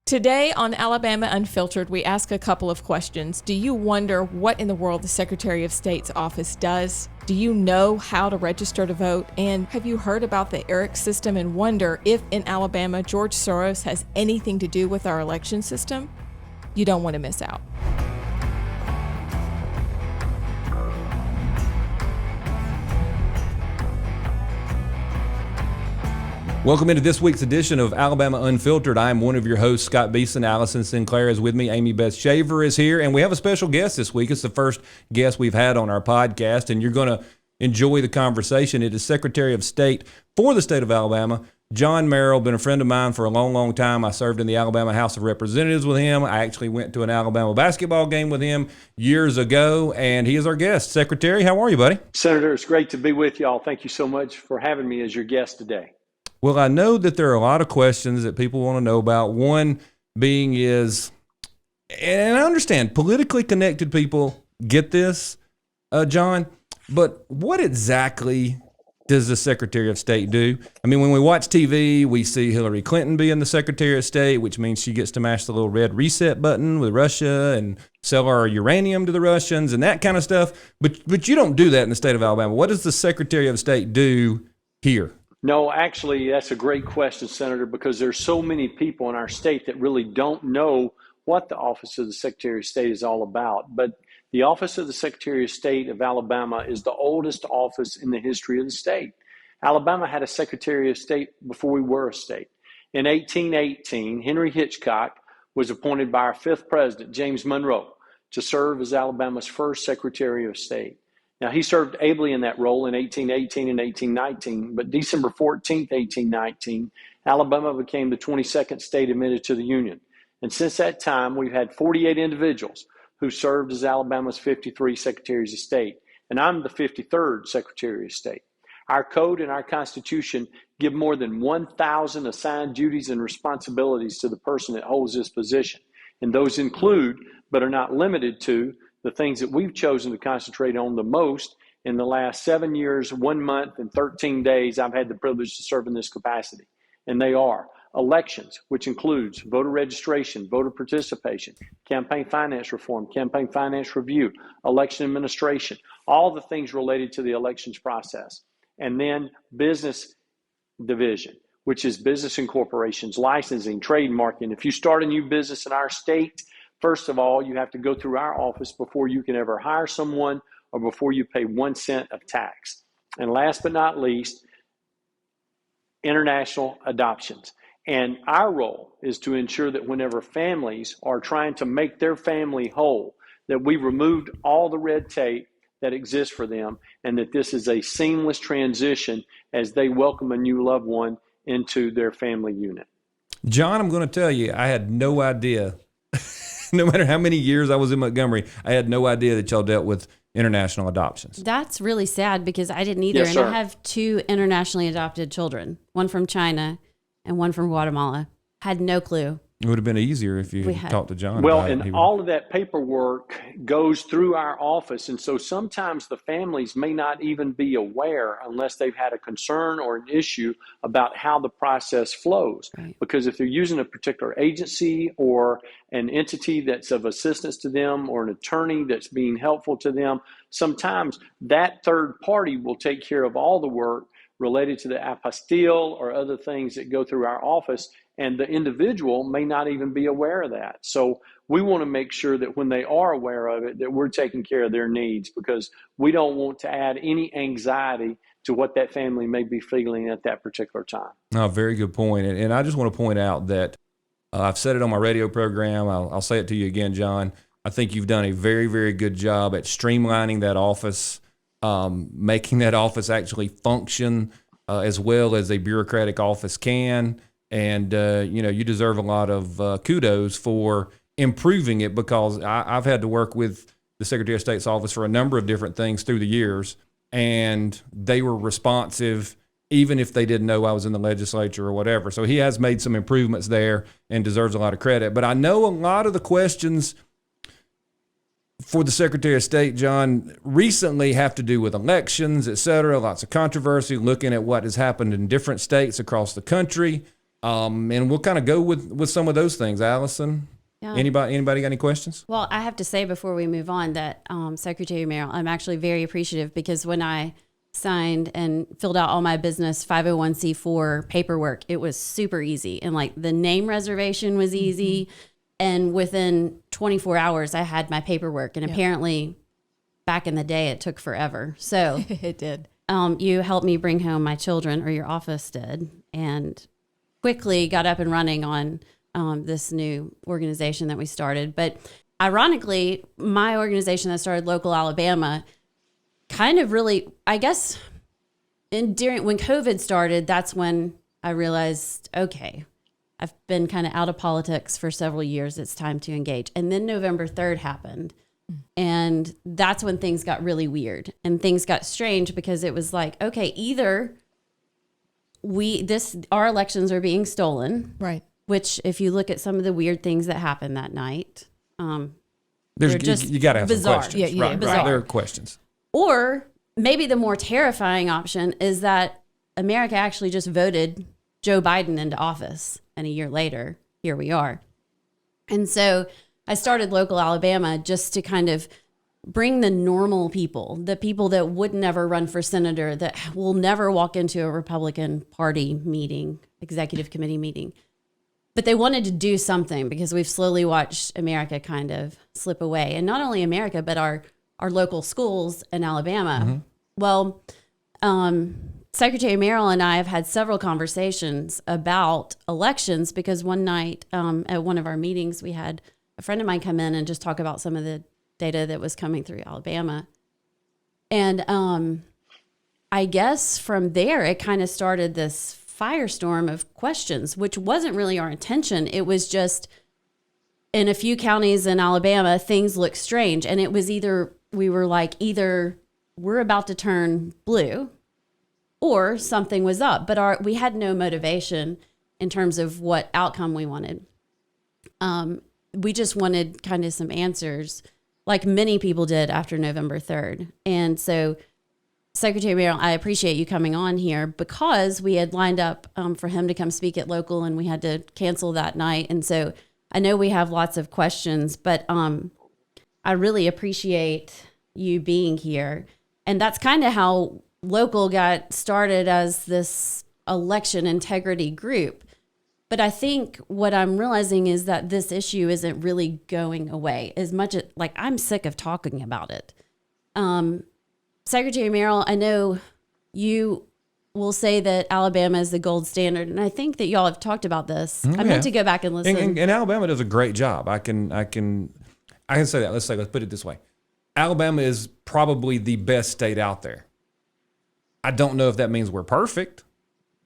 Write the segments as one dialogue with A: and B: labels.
A: Today on Alabama Unfiltered, we ask a couple of questions. Do you wonder what in the world the Secretary of State's office does? Do you know how to register to vote? And have you heard about the ERIC system and wonder if in Alabama George Soros has anything to do with our election system? You don't want to miss out.
B: Welcome into this week's edition of Alabama Unfiltered. I'm one of your hosts, Scott Beeson. Allison Sinclair is with me. Amy Beth Shaver is here. And we have a special guest this week. It's the first guest we've had on our podcast, and you're going to enjoy the conversation. It is Secretary of State for the state of Alabama, John Merrill. Been a friend of mine for a long, long time. I served in the Alabama House of Representatives with him. I actually went to an Alabama basketball game with him years ago, and he is our guest. Secretary, how are you, buddy?
C: Senator, it's great to be with y'all. Thank you so much for having me as your guest today.
B: Well, I know that there are a lot of questions that people want to know about. One being is, and I understand politically connected people get this, John, but what exactly does the Secretary of State do? I mean, when we watch TV, we see Hillary Clinton being the Secretary of State, which means she gets to mash the little red reset button with Russia and sell our uranium to the Russians and that kind of stuff. But you don't do that in the state of Alabama. What does the Secretary of State do here?
C: No, actually, that's a great question, Senator, because there's so many people in our state that really don't know what the Office of the Secretary of State is all about. But the Office of the Secretary of State of Alabama is the oldest office in the history of the state. Alabama had a Secretary of State before we were a state. In 1818, Henry Hitchcock was appointed by our fifth president, James Monroe, to serve as Alabama's first Secretary of State. Now, he served ably in that role in 1818 and 1819, but December 14th, 1819, Alabama became the 22nd state admitted to the Union. And since that time, we've had 48 individuals who served as Alabama's 53 Secretaries of State, and I'm the 53rd Secretary of State. Our code and our Constitution give more than 1,000 assigned duties and responsibilities to the person that holds this position, and those include, but are not limited to, the things that we've chosen to concentrate on the most. In the last 7 years, 1 month, and 13 days, I've had the privilege to serve in this capacity. And they are elections, which includes voter registration, voter participation, campaign finance reform, campaign finance review, election administration, all the things related to the elections process. And then business division, which is business incorporations, licensing, trademarking. If you start a new business in our state, first of all, you have to go through our office before you can ever hire someone or before you pay 1 cent of tax. And last but not least, international adoptions. And our role is to ensure that whenever families are trying to make their family whole, that we removed all the red tape that exists for them, and that this is a seamless transition as they welcome a new loved one into their family unit.
B: John, I'm going to tell you, I had no idea. No matter how many years I was in Montgomery, I had no idea that y'all dealt with international adoptions.
D: That's really sad because I didn't either.
C: Yes, sir.
D: And I have 2 internationally adopted children, one from China and one from Guatemala. Had no clue.
B: It would have been easier if you talked to John.
C: Well,
B: about
C: and all of that paperwork goes through our office. And so sometimes the families may not even be aware unless they've had a concern or an issue about how the process flows.
D: Right.
C: Because if they're using a particular agency or an entity that's of assistance to them or an attorney that's being helpful to them, sometimes that third party will take care of all the work related to the apostille or other things that go through our office, and the individual may not even be aware of that. So we want to make sure that when they are aware of it, that we're taking care of their needs, because we don't want to add any anxiety to what that family may be feeling at that particular time.
B: Oh, very good point. And I just want to point out that I've said it on my radio program. I'll say it to you again, John. I think you've done a very, very good job at streamlining that office, making that office actually function as well as a bureaucratic office can. And, you deserve a lot of kudos for improving it, because I've had to work with the Secretary of State's office for a number of different things through the years, and they were responsive even if they didn't know I was in the legislature or whatever. So he has made some improvements there and deserves a lot of credit. But I know a lot of the questions for the Secretary of State, John, recently have to do with elections, et cetera, lots of controversy, looking at what has happened in different states across the country. And we'll kind of go with some of those things. Allison,
D: Yeah.
B: anybody got any questions?
D: Well, I have to say before we move on that Secretary Merrill, I'm actually very appreciative because when I signed and filled out all my business 501c4 paperwork, it was super easy. And like the name reservation was easy. Mm-hmm. And within 24 hours, I had my paperwork. And apparently back in the day, it took forever. So
A: it did.
D: You helped me bring home my children, or your office did, and quickly got up and running on this new organization that we started. But ironically, my organization that started Local Alabama kind of really, I guess, when COVID started, that's when I realized, okay, I've been kind of out of politics for several years. It's time to engage. And then November 3rd happened. And that's when things got really weird and things got strange because it was like, okay, either our elections are being stolen.
A: Right.
D: Which if you look at some of the weird things that happened that night,
B: They're just you got to have
D: bizarre.
B: some questions. Right.
D: Bizarre.
B: There are questions.
D: Or maybe the more terrifying option is that America actually just voted Joe Biden into office. And a year later, here we are. And so I started Local Alabama just to kind of bring the normal people, the people that would never run for senator, that will never walk into a Republican Party meeting, executive committee meeting. But they wanted to do something because we've slowly watched America kind of slip away. And not only America, but our local schools in Alabama. Mm-hmm. Well, Secretary Merrill and I have had several conversations about elections because one night at one of our meetings, we had a friend of mine come in and just talk about some of the data that was coming through Alabama. And I guess from there, it kind of started this firestorm of questions, which wasn't really our intention. It was just in a few counties in Alabama, things looked strange. And it was either we're about to turn blue or something was up. But we had no motivation in terms of what outcome we wanted. We just wanted kind of some answers, like many people did after November 3rd. And so, Secretary Merrill, I appreciate you coming on here because we had lined up for him to come speak at Local, and we had to cancel that night. And so, I know we have lots of questions, but I really appreciate you being here. And that's kind of how Local got started as this election integrity group. But I think what I'm realizing is that this issue isn't really going away as much as, like, I'm sick of talking about it. Secretary Merrill, I know you will say that Alabama is the gold standard, and I think that y'all have talked about this. I meant to go back and listen.
B: And Alabama does a great job. I can say that. Let's put it this way. Alabama is probably the best state out there. I don't know if that means we're perfect.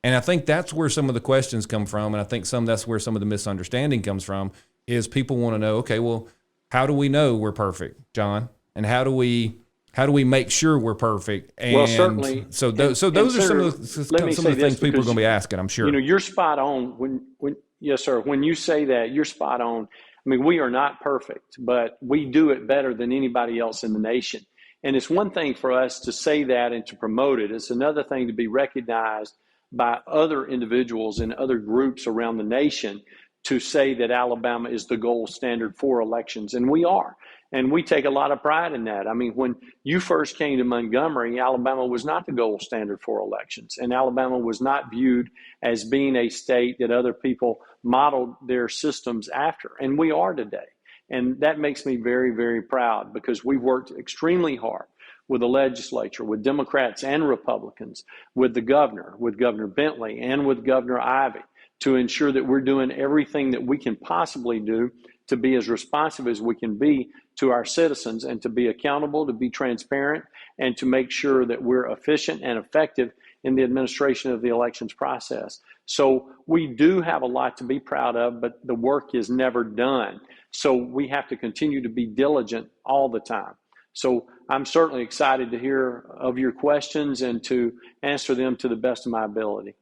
B: And I think that's where some of the questions come from. And I think that's where some of the misunderstanding comes from is people want to know, okay, well, how do we know we're perfect, John? And how do we make sure we're perfect? And
C: well, certainly.
B: So those are some of the things people are going to be asking, I'm sure.
C: You know, you're spot on when yes, sir. When you say that, you're spot on. I mean, we are not perfect, but we do it better than anybody else in the nation. And it's one thing for us to say that and to promote it. It's another thing to be recognized by other individuals and other groups around the nation to say that Alabama is the gold standard for elections. And we are. And we take a lot of pride in that. I mean, when you first came to Montgomery, Alabama was not the gold standard for elections. And Alabama was not viewed as being a state that other people modeled their systems after. And we are today. And that makes me very, very proud because we've worked extremely hard with the legislature, with Democrats and Republicans, with Governor Bentley, and with Governor Ivey to ensure that we're doing everything that we can possibly do to be as responsive as we can be to our citizens and to be accountable, to be transparent, and to make sure that we're efficient and effective in the administration of the elections process. So we do have a lot to be proud of, but the work is never done. So we have to continue to be diligent all the time. So I'm certainly excited to hear of your questions and to answer them to the best of my ability.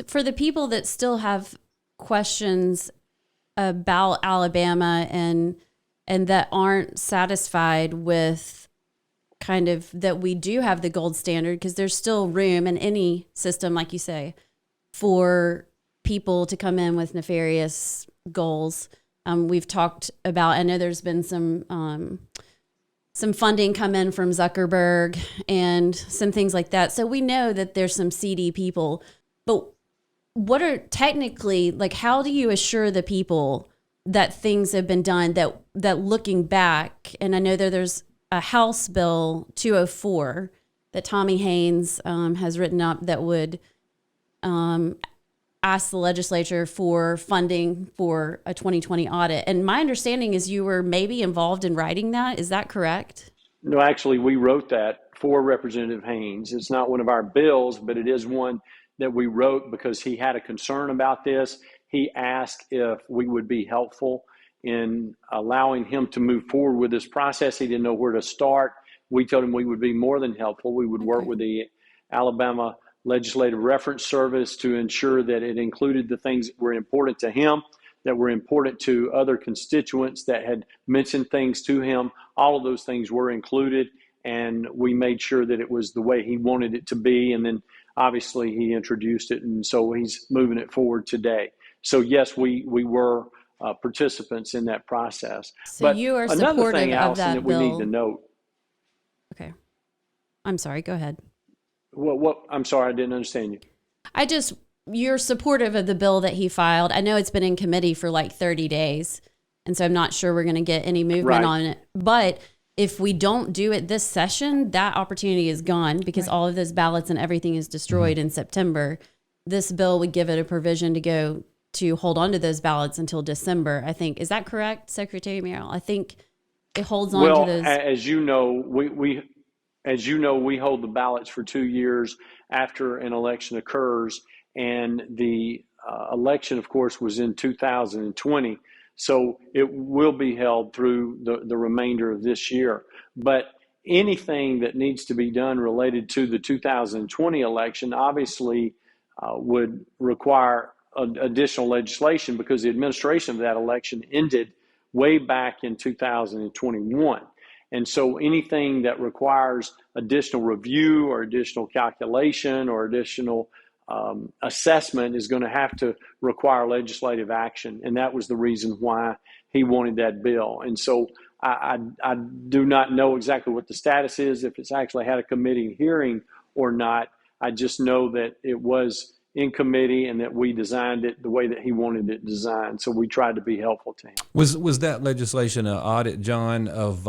D: For the people that still have questions about Alabama and that aren't satisfied with kind of that we do have the gold standard, because there's still room in any system, like you say, for people to come in with nefarious goals. We've talked about, I know there's been some funding come in from Zuckerberg and some things like that. So we know that there's some seedy people, but what are technically, like, how do you assure the people that things have been done that looking back, and I know that there's a House Bill 204 that Tommy Haynes has written up that would ask the legislature for funding for a 2020 audit. And my understanding is you were maybe involved in writing that. Is that correct?
C: No, actually, we wrote that for Representative Haynes. It's not one of our bills, but it is one that we wrote because he had a concern about this. He asked if we would be helpful in allowing him to move forward with this process. He didn't know where to start. We told him we would be more than helpful. We would work with the Alabama Legislative Reference Service to ensure that it included the things that were important to him, that were important to other constituents that had mentioned things to him. All of those things were included, and we made sure that it was the way he wanted it to be. And then obviously he introduced it, and so he's moving it forward today. So yes, we were participants in that process.
D: So but you are
C: another thing,
D: supportive of
C: Allison,
D: that
C: that we
D: bill.
C: need to note.
D: Okay. I'm sorry, go ahead.
C: What? I'm sorry, I didn't understand you.
D: You're supportive of the bill that he filed. I know it's been in committee for like 30 days, and so I'm not sure we're going to get any movement on it. But if we don't do it this session, that opportunity is gone because all of those ballots and everything is destroyed in September. This bill would give it a provision to hold on to those ballots until December, I think. Is that correct, Secretary Merrill? I think it holds on to those.
C: Well, as you know, we hold the ballots for 2 years after an election occurs, and the election, of course, was in 2020. So it will be held through the remainder of this year. But anything that needs to be done related to the 2020 election obviously would require additional legislation because the administration of that election ended way back in 2021. And so anything that requires additional review or additional calculation or additional assessment is going to have to require legislative action. And that was the reason why he wanted that bill. And so I do not know exactly what the status is, if it's actually had a committee hearing or not. I just know that it was in committee and that we designed it the way that he wanted it designed. So we tried to be helpful to him. Was
B: that legislation an audit, John, of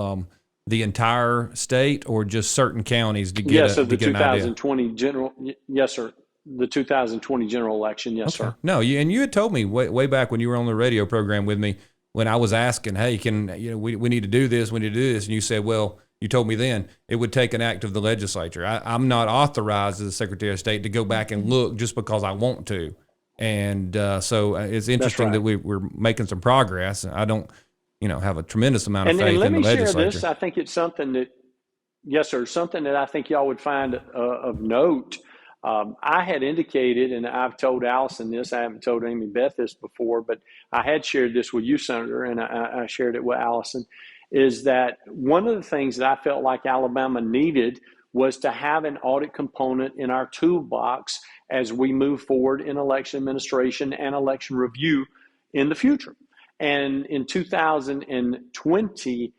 B: the entire state or just certain counties to get
C: yes,
B: a,
C: of the
B: to get
C: 2020 general? Yes, sir. The 2020 general election. Yes,
B: okay.
C: Sir.
B: No, and you had told me way back when you were on the radio program with me when I was asking, hey, we need to do this, we need to do this. And you said, well, you told me then it would take an act of the legislature. I'm not authorized as the Secretary of State to go back and look just because I want to. And so it's interesting that we're making some progress. I don't, have a tremendous amount of faith in the legislature.
C: And let me share this. I think it's something that, yes, sir, something that I think y'all would find of note. I had indicated, and I've told Allison this, I haven't told Amy Beth this before, but I had shared this with you, Senator, and I shared it with Allison, is that one of the things that I felt like Alabama needed was to have an audit component in our toolbox as we move forward in election administration and election review in the future. And in 2020,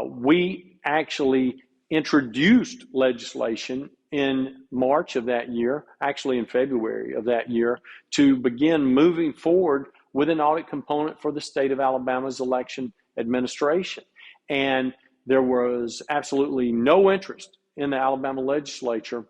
C: we actually introduced legislation in March of that year, actually in February of that year, to begin moving forward with an audit component for the state of Alabama's election administration. And there was absolutely no interest in the Alabama legislature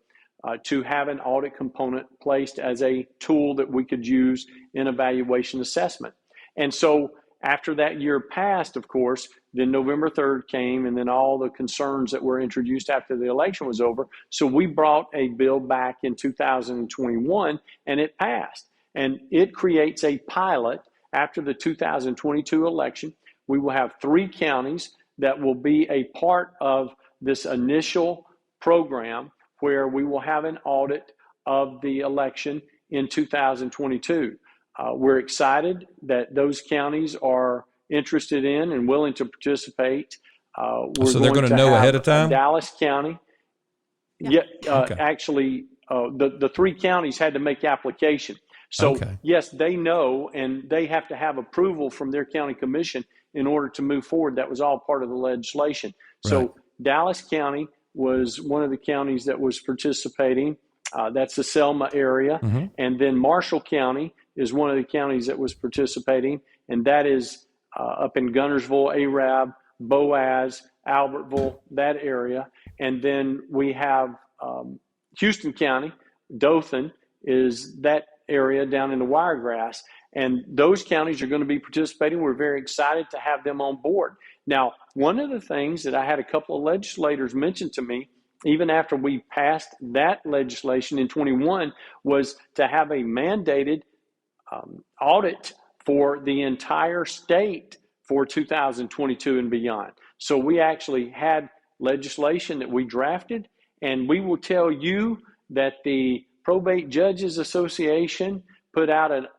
C: to have an audit component placed as a tool that we could use in evaluation assessment. And so after that year passed, of course, then November 3rd came, and then all the concerns that were introduced after the election was over. So we brought a bill back in 2021, and it passed. And it creates a pilot after the 2022 election. We will have 3 counties that will be a part of this initial program where we will have an audit of the election in 2022. We're excited that those counties are interested in and willing to participate.
B: So they're going to know ahead of time?
C: Dallas County.
D: Yeah.
C: Actually, the 3 counties had to make application. So
B: Okay.
C: yes, they know, and they have to have approval from their county commission in order to move forward. That was all part of the legislation. So
B: Right.
C: Dallas County was one of the counties that was participating. That's the Selma area.
B: Mm-hmm.
C: And then Marshall County is one of the counties that was participating, and that is up in Gunnersville, Arab, Boaz, Albertville, that area. And then we have Houston County, Dothan is that area down in the Wiregrass. And those counties are going to be participating. We're very excited to have them on board. Now, one of the things that I had a couple of legislators mention to me, even after we passed that legislation in 21, was to have a mandated audit for the entire state for 2022 and beyond. So we actually had legislation that we drafted, and we will tell you that the Probate Judges Association put out a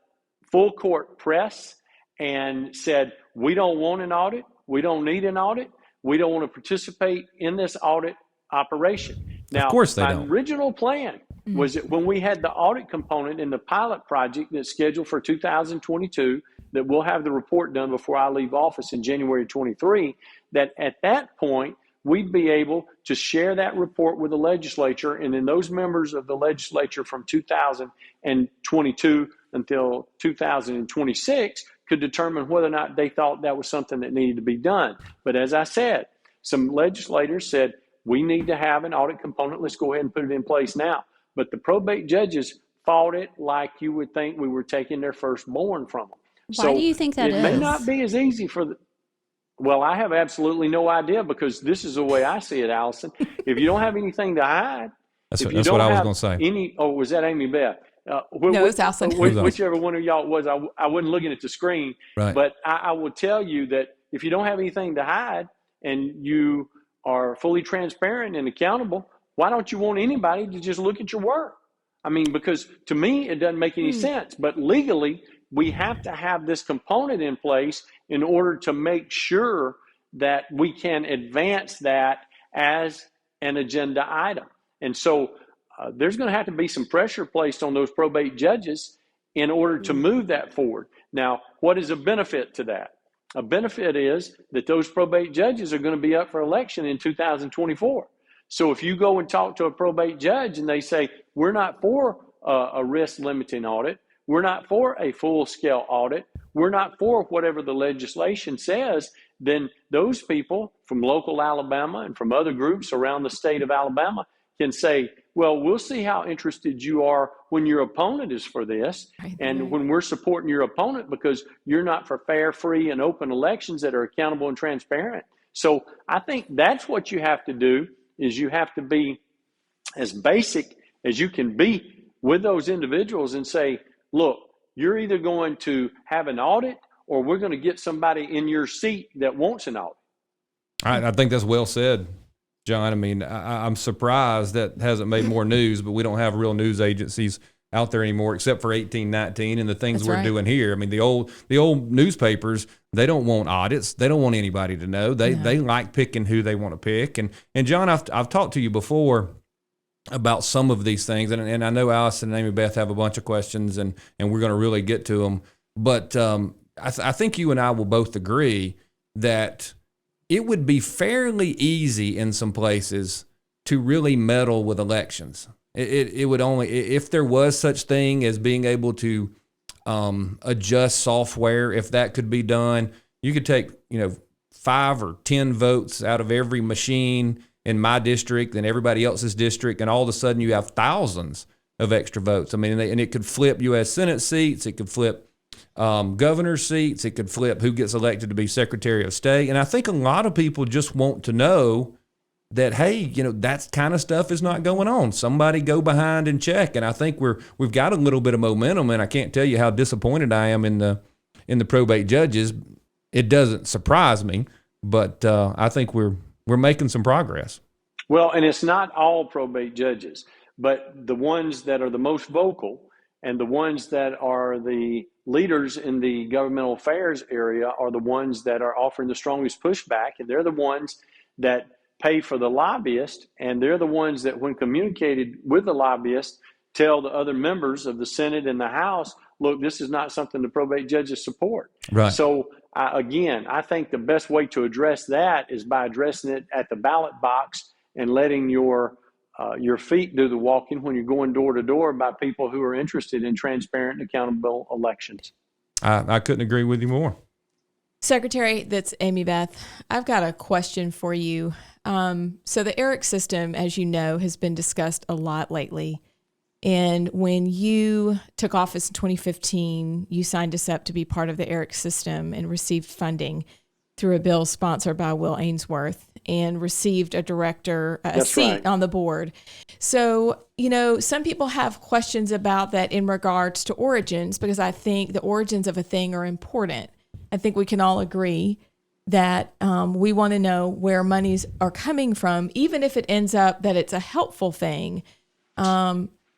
C: full court press and said, we don't want an audit. We don't need an audit. We don't want to participate in this audit operation. Now,
B: Of course they
C: my
B: don't.
C: original plan was that when we had the audit component in the pilot project that's scheduled for 2022, that we'll have the report done before I leave office in January 23, that at that point, we'd be able to share that report with the legislature, and then those members of the legislature from 2022 until 2026 could determine whether or not they thought that was something that needed to be done. But as I said, some legislators said, we need to have an audit component. Let's go ahead and put it in place now. But the probate judges fought it like you would think we were taking their firstborn from them.
D: Why do you think that
C: it may
D: is?
C: not be as easy for the, well, I have absolutely no idea, because this is the way I see it, Allison. If you don't have anything to hide,
B: That's
C: if
B: what,
C: you
B: that's
C: don't
B: what I was
C: have
B: going to say.
C: any, oh, was that Amy Beth?
A: No, it's Allison.
C: Whichever one of y'all it was, I wasn't looking at the screen.
B: Right.
C: But I will tell you that if you don't have anything to hide and you are fully transparent and accountable, why don't you want anybody to just look at your work? I mean, because to me, it doesn't make any sense. But legally, we have to have this component in place in order to make sure that we can advance that as an agenda item. And so there's going to have to be some pressure placed on those probate judges in order to move that forward. Now, what is a benefit to that? A benefit is that those probate judges are going to be up for election in 2024. So if you go and talk to a probate judge and they say, we're not for a risk limiting audit, we're not for a full scale audit, we're not for whatever the legislation says, then those people from local Alabama and from other groups around the state of Alabama can say, well, we'll see how interested you are when your opponent is for this, and when we're supporting your opponent because you're not for fair, free, and open elections that are accountable and transparent. So I think that's what you have to do, is you have to be as basic as you can be with those individuals and say, look, you're either going to have an audit or we're going to get somebody in your seat that wants an audit.
B: I think that's well said, John. I mean, I'm surprised that hasn't made more news, but we don't have real news agencies out there anymore, except for 1819 and the things
A: That's
B: we're
A: right.
B: doing here. I mean, the old newspapers, they don't want audits. They don't want anybody to know. They like picking who they want to pick. And John, I've talked to you before about some of these things, and I know Allison and Amy Beth have a bunch of questions, and we're going to really get to them. But I think you and I will both agree that it would be fairly easy in some places to really meddle with elections. It would only, if there was such thing as being able to adjust software, if that could be done, you could take 5 or 10 votes out of every machine in my district and everybody else's district, and all of a sudden you have thousands of extra votes. I mean, and it could flip U.S. Senate seats, it could flip governor seats, it could flip who gets elected to be Secretary of State. And I think a lot of people just want to know that, hey, that kind of stuff is not going on. Somebody go behind and check. And I think we've got a little bit of momentum, and I can't tell you how disappointed I am in the probate judges. It doesn't surprise me, but I think we're making some progress.
C: Well, and it's not all probate judges, but the ones that are the most vocal and the ones that are the leaders in the governmental affairs area are the ones that are offering the strongest pushback, and they're the ones that pay for the lobbyist, and they're the ones that, when communicated with the lobbyist, tell the other members of the Senate and the House, look, this is not something the probate judges support.
B: Right.
C: So again, I think the best way to address that is by addressing it at the ballot box and letting your feet do the walking when you're going door to door by people who are interested in transparent and accountable elections.
B: I couldn't agree with you more.
A: Secretary, that's Amy Beth. I've got a question for you. So the ERIC system, as you know, has been discussed a lot lately. And when you took office in 2015, you signed us up to be part of the ERIC system and received funding through a bill sponsored by Will Ainsworth and received a seat on the board. So, some people have questions about that in regards to origins, because I think the origins of a thing are important. I think we can all agree that we want to know where monies are coming from, even if it ends up that it's a helpful thing.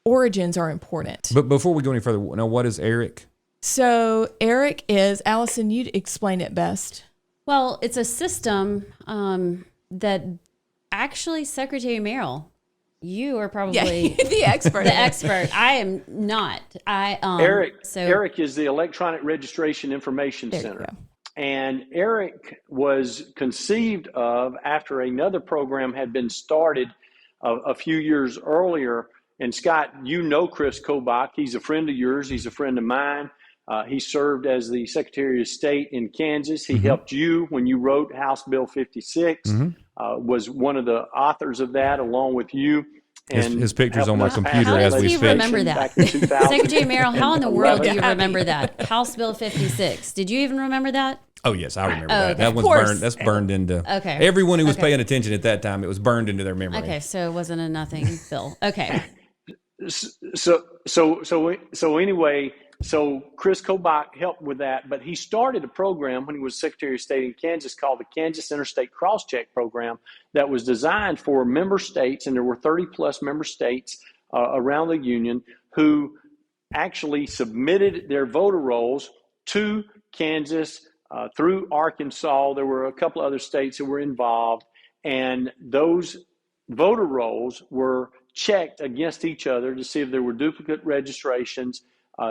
A: Origins are important.
B: But before we go any further, now what is ERIC?
A: So ERIC is, Allison, you'd explain it best.
D: Well, it's a system that actually Secretary Merrill, you are probably
A: the expert.
D: The expert. I am not.
C: ERIC is the Electronic Registration Information Center. And ERIC was conceived of after another program had been started a few years earlier. And Scott, Chris Kobach. He's a friend of yours. He's a friend of mine. He served as the Secretary of State in Kansas. He helped you when you wrote House Bill 56, was one of the authors of that along with you. And
B: his picture's on my computer as we speak.
D: How do you remember that? Secretary Merrill, how in the world do you remember that? House Bill 56. Did you even remember that?
B: Oh, yes, I remember that.
D: Okay.
B: That one's burned. That's burned into everyone who was paying attention at that time. It was burned into their memory.
D: Okay, so it wasn't a nothing bill. Okay.
C: So anyway, Chris Kobach helped with that, but he started a program when he was Secretary of State in Kansas called the Kansas Interstate Crosscheck Program that was designed for member states, and there were 30 plus member states around the union who actually submitted their voter rolls to Kansas through Arkansas. There were a couple other states that were involved, and those voter rolls were checked against each other to see if there were duplicate registrations,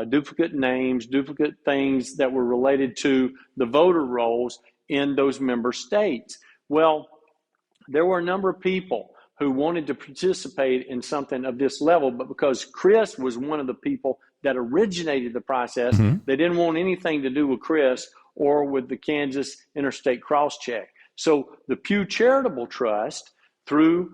C: duplicate names, duplicate things that were related to the voter rolls in those member states. Well, there were a number of people who wanted to participate in something of this level, but because Chris was one of the people that originated the process, they didn't want anything to do with Chris or with the Kansas Interstate Crosscheck. So the Pew Charitable Trust, through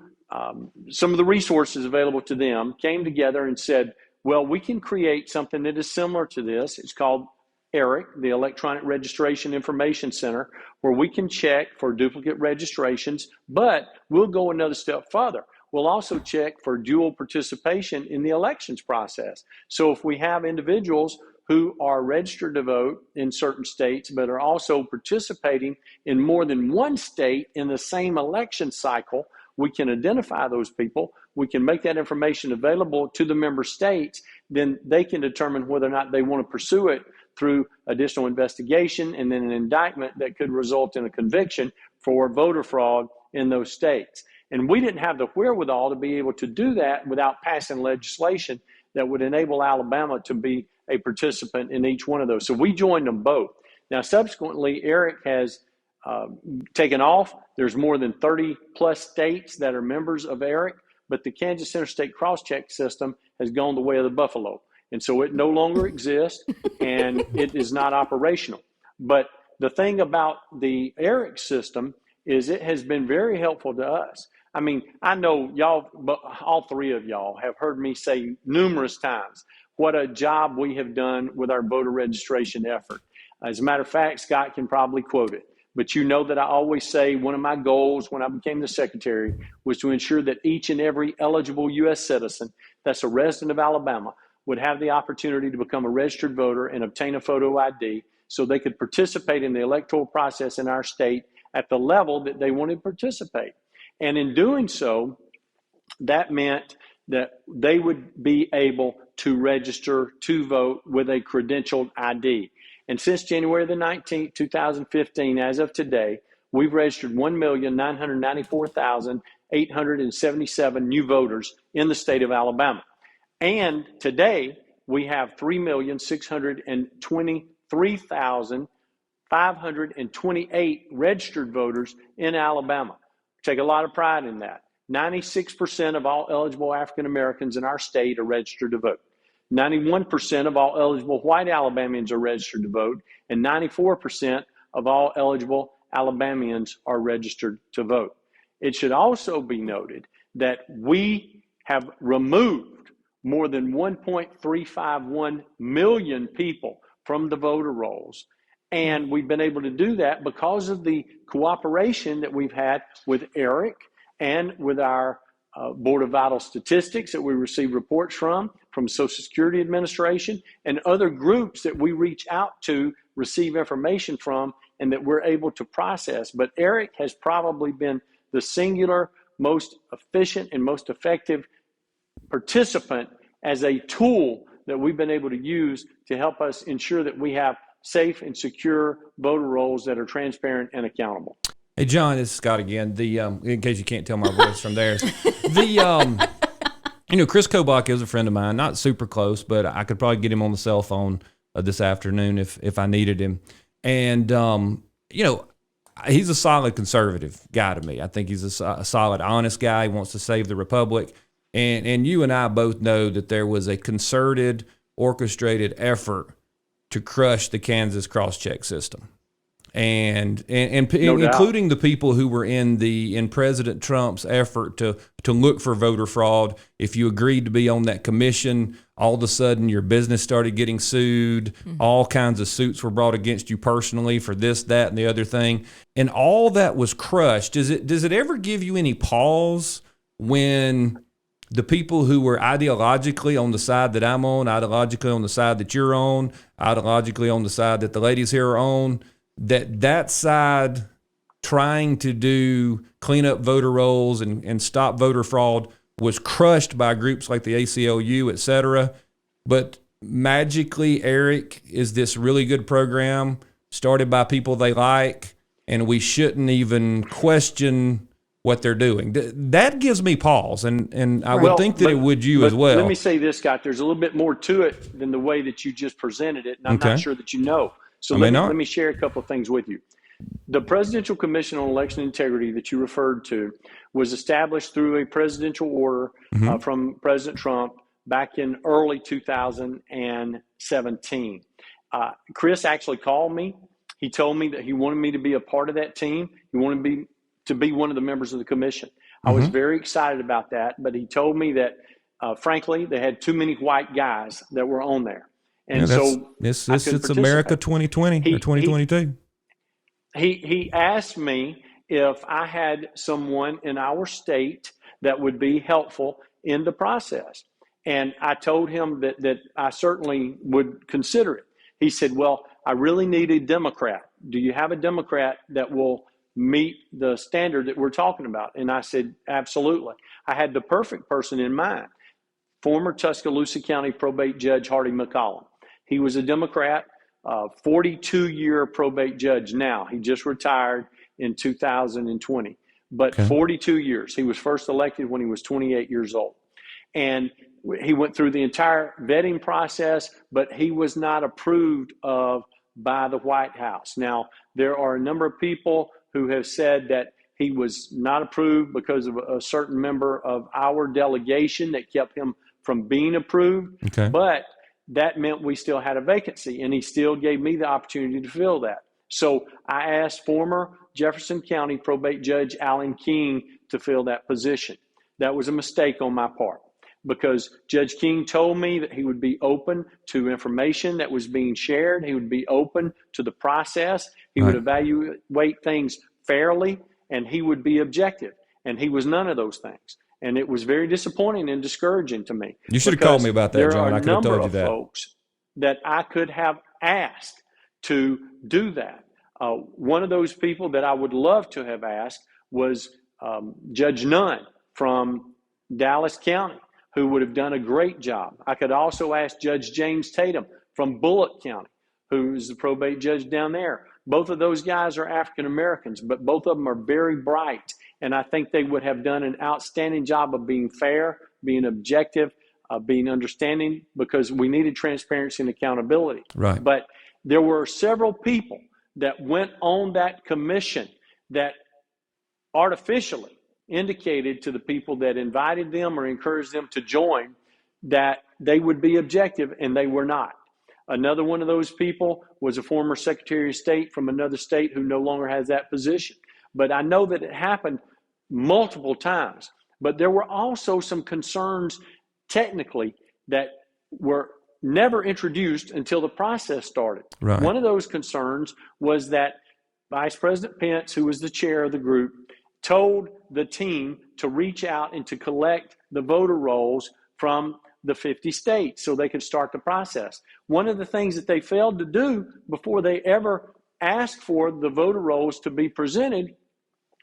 C: some of the resources available to them, came together and said, well, we can create something that is similar to this. It's called ERIC, the Electronic Registration Information Center, where we can check for duplicate registrations, but we'll go another step further. We'll also check for dual participation in the elections process. So if we have individuals who are registered to vote in certain states, but are also participating in more than one state in the same election cycle, we can identify those people. We can make that information available to the member states. Then they can determine whether or not they want to pursue it through additional investigation and then an indictment that could result in a conviction for voter fraud in those states. And we didn't have the wherewithal to be able to do that without passing legislation that would enable Alabama to be a participant in each one of those. So we joined them both. Now, subsequently, ERIC has taken off. There's more than 30 plus states that are members of ERIC, but the Kansas Interstate Crosscheck system has gone the way of the buffalo. And so it no longer exists and it is not operational. But the thing about the ERIC system is it has been very helpful to us. I mean, I know y'all, but all three of y'all have heard me say numerous times what a job we have done with our voter registration effort. As a matter of fact, Scott can probably quote it. But you know that I always say one of my goals when I became the secretary was to ensure that each and every eligible U.S. citizen that's a resident of Alabama would have the opportunity to become a registered voter and obtain a photo ID so they could participate in the electoral process in our state at the level that they wanted to participate. And in doing so, that meant that they would be able to register to vote with a credentialed ID. And since January the 19th, 2015, as of today, we've registered 1,994,877 new voters in the state of Alabama. And today, we have 3,623,528 registered voters in Alabama. Take a lot of pride in that. 96% of all eligible African Americans in our state are registered to vote. 91% of all eligible white Alabamians are registered to vote, and 94% of all eligible Alabamians are registered to vote. It should also be noted that we have removed more than 1.351 million people from the voter rolls. And we've been able to do that because of the cooperation that we've had with Eric and with our Board of Vital Statistics that we receive reports from Social Security Administration, and other groups that we reach out to receive information from and that we're able to process. But Eric has probably been the singular most efficient and most effective participant as a tool that we've been able to use to help us ensure that we have safe and secure voter rolls that are transparent and accountable.
B: Hey, John, this is Scott again. In case you can't tell my voice from there, Chris Kobach is a friend of mine, not super close, but I could probably get him on the cell phone this afternoon if I needed him. And, he's a solid conservative guy to me. I think he's a solid, honest guy. He wants to save the republic. And you and I both know that there was a concerted, orchestrated effort to crush the Kansas cross-check system. And no including the people who were in President Trump's effort to look for voter fraud. If you agreed to be on that commission, all of a sudden your business started getting sued. Mm-hmm. All kinds of suits were brought against you personally for this, that, and the other thing. And all that was crushed. Does it ever give you any pause when the people who were ideologically on the side that I'm on, ideologically on the side that you're on, ideologically on the side that the ladies here are on, that side trying to clean up voter rolls and stop voter fraud was crushed by groups like the ACLU, et cetera. But magically, Eric is this really good program started by people they like, and we shouldn't even question what they're doing. That gives me pause, and I would think that it would you as well.
C: Let me say this, Scott. There's a little bit more to it than the way that you just presented it, and I'm not sure that you know. So let me share a couple of things with you. The Presidential Commission on Election Integrity that you referred to was established through a presidential order from President Trump back in early 2017. Chris actually called me. He told me that he wanted me to be a part of that team. He wanted me to be one of the members of the commission. I was very excited about that, but he told me that, frankly, they had too many white guys that were on there. And
B: it's America 2020 or 2022.
C: He asked me if I had someone in our state that would be helpful in the process. And I told him that I certainly would consider it. He said, well, I really need a Democrat. Do you have a Democrat that will meet the standard that we're talking about? And I said, absolutely. I had the perfect person in mind, former Tuscaloosa County probate judge Hardy McCollum. He was a Democrat, 42-year probate judge now. He just retired in 2020, but 42 years. He was first elected when he was 28 years old. And he went through the entire vetting process, but he was not approved of by the White House. Now, there are a number of people who have said that he was not approved because of a certain member of our delegation that kept him from being approved. Okay. But that meant we still had a vacancy, and he still gave me the opportunity to fill that. So I asked former Jefferson County probate judge Alan King to fill that position. That was a mistake on my part, because Judge King told me that he would be open to information that was being shared. He would be open to the process. He would evaluate things fairly, and he would be objective. And he was none of those things. And it was very disappointing and discouraging to me.
B: You should have called me about that, John. I could have told you that.
C: There are a number of folks that I could have asked to do that. One of those people that I would love to have asked was Judge Nunn from Dallas County, who would have done a great job. I could also ask Judge James Tatum from Bullock County, who's the probate judge down there. Both of those guys are African Americans, but both of them are very bright. And I think they would have done an outstanding job of being fair, being objective, being understanding, because we needed transparency and accountability.
B: Right.
C: But there were several people that went on that commission that artificially indicated to the people that invited them or encouraged them to join that they would be objective, and they were not. Another one of those people was a former Secretary of State from another state who no longer has that position. But I know that it happened multiple times. But there were also some concerns technically that were never introduced until the process started.
B: Right.
C: One of those concerns was that Vice President Pence, who was the chair of the group, told the team to reach out and to collect the voter rolls from the 50 states so they could start the process. One of the things that they failed to do before they ever asked for the voter rolls to be presented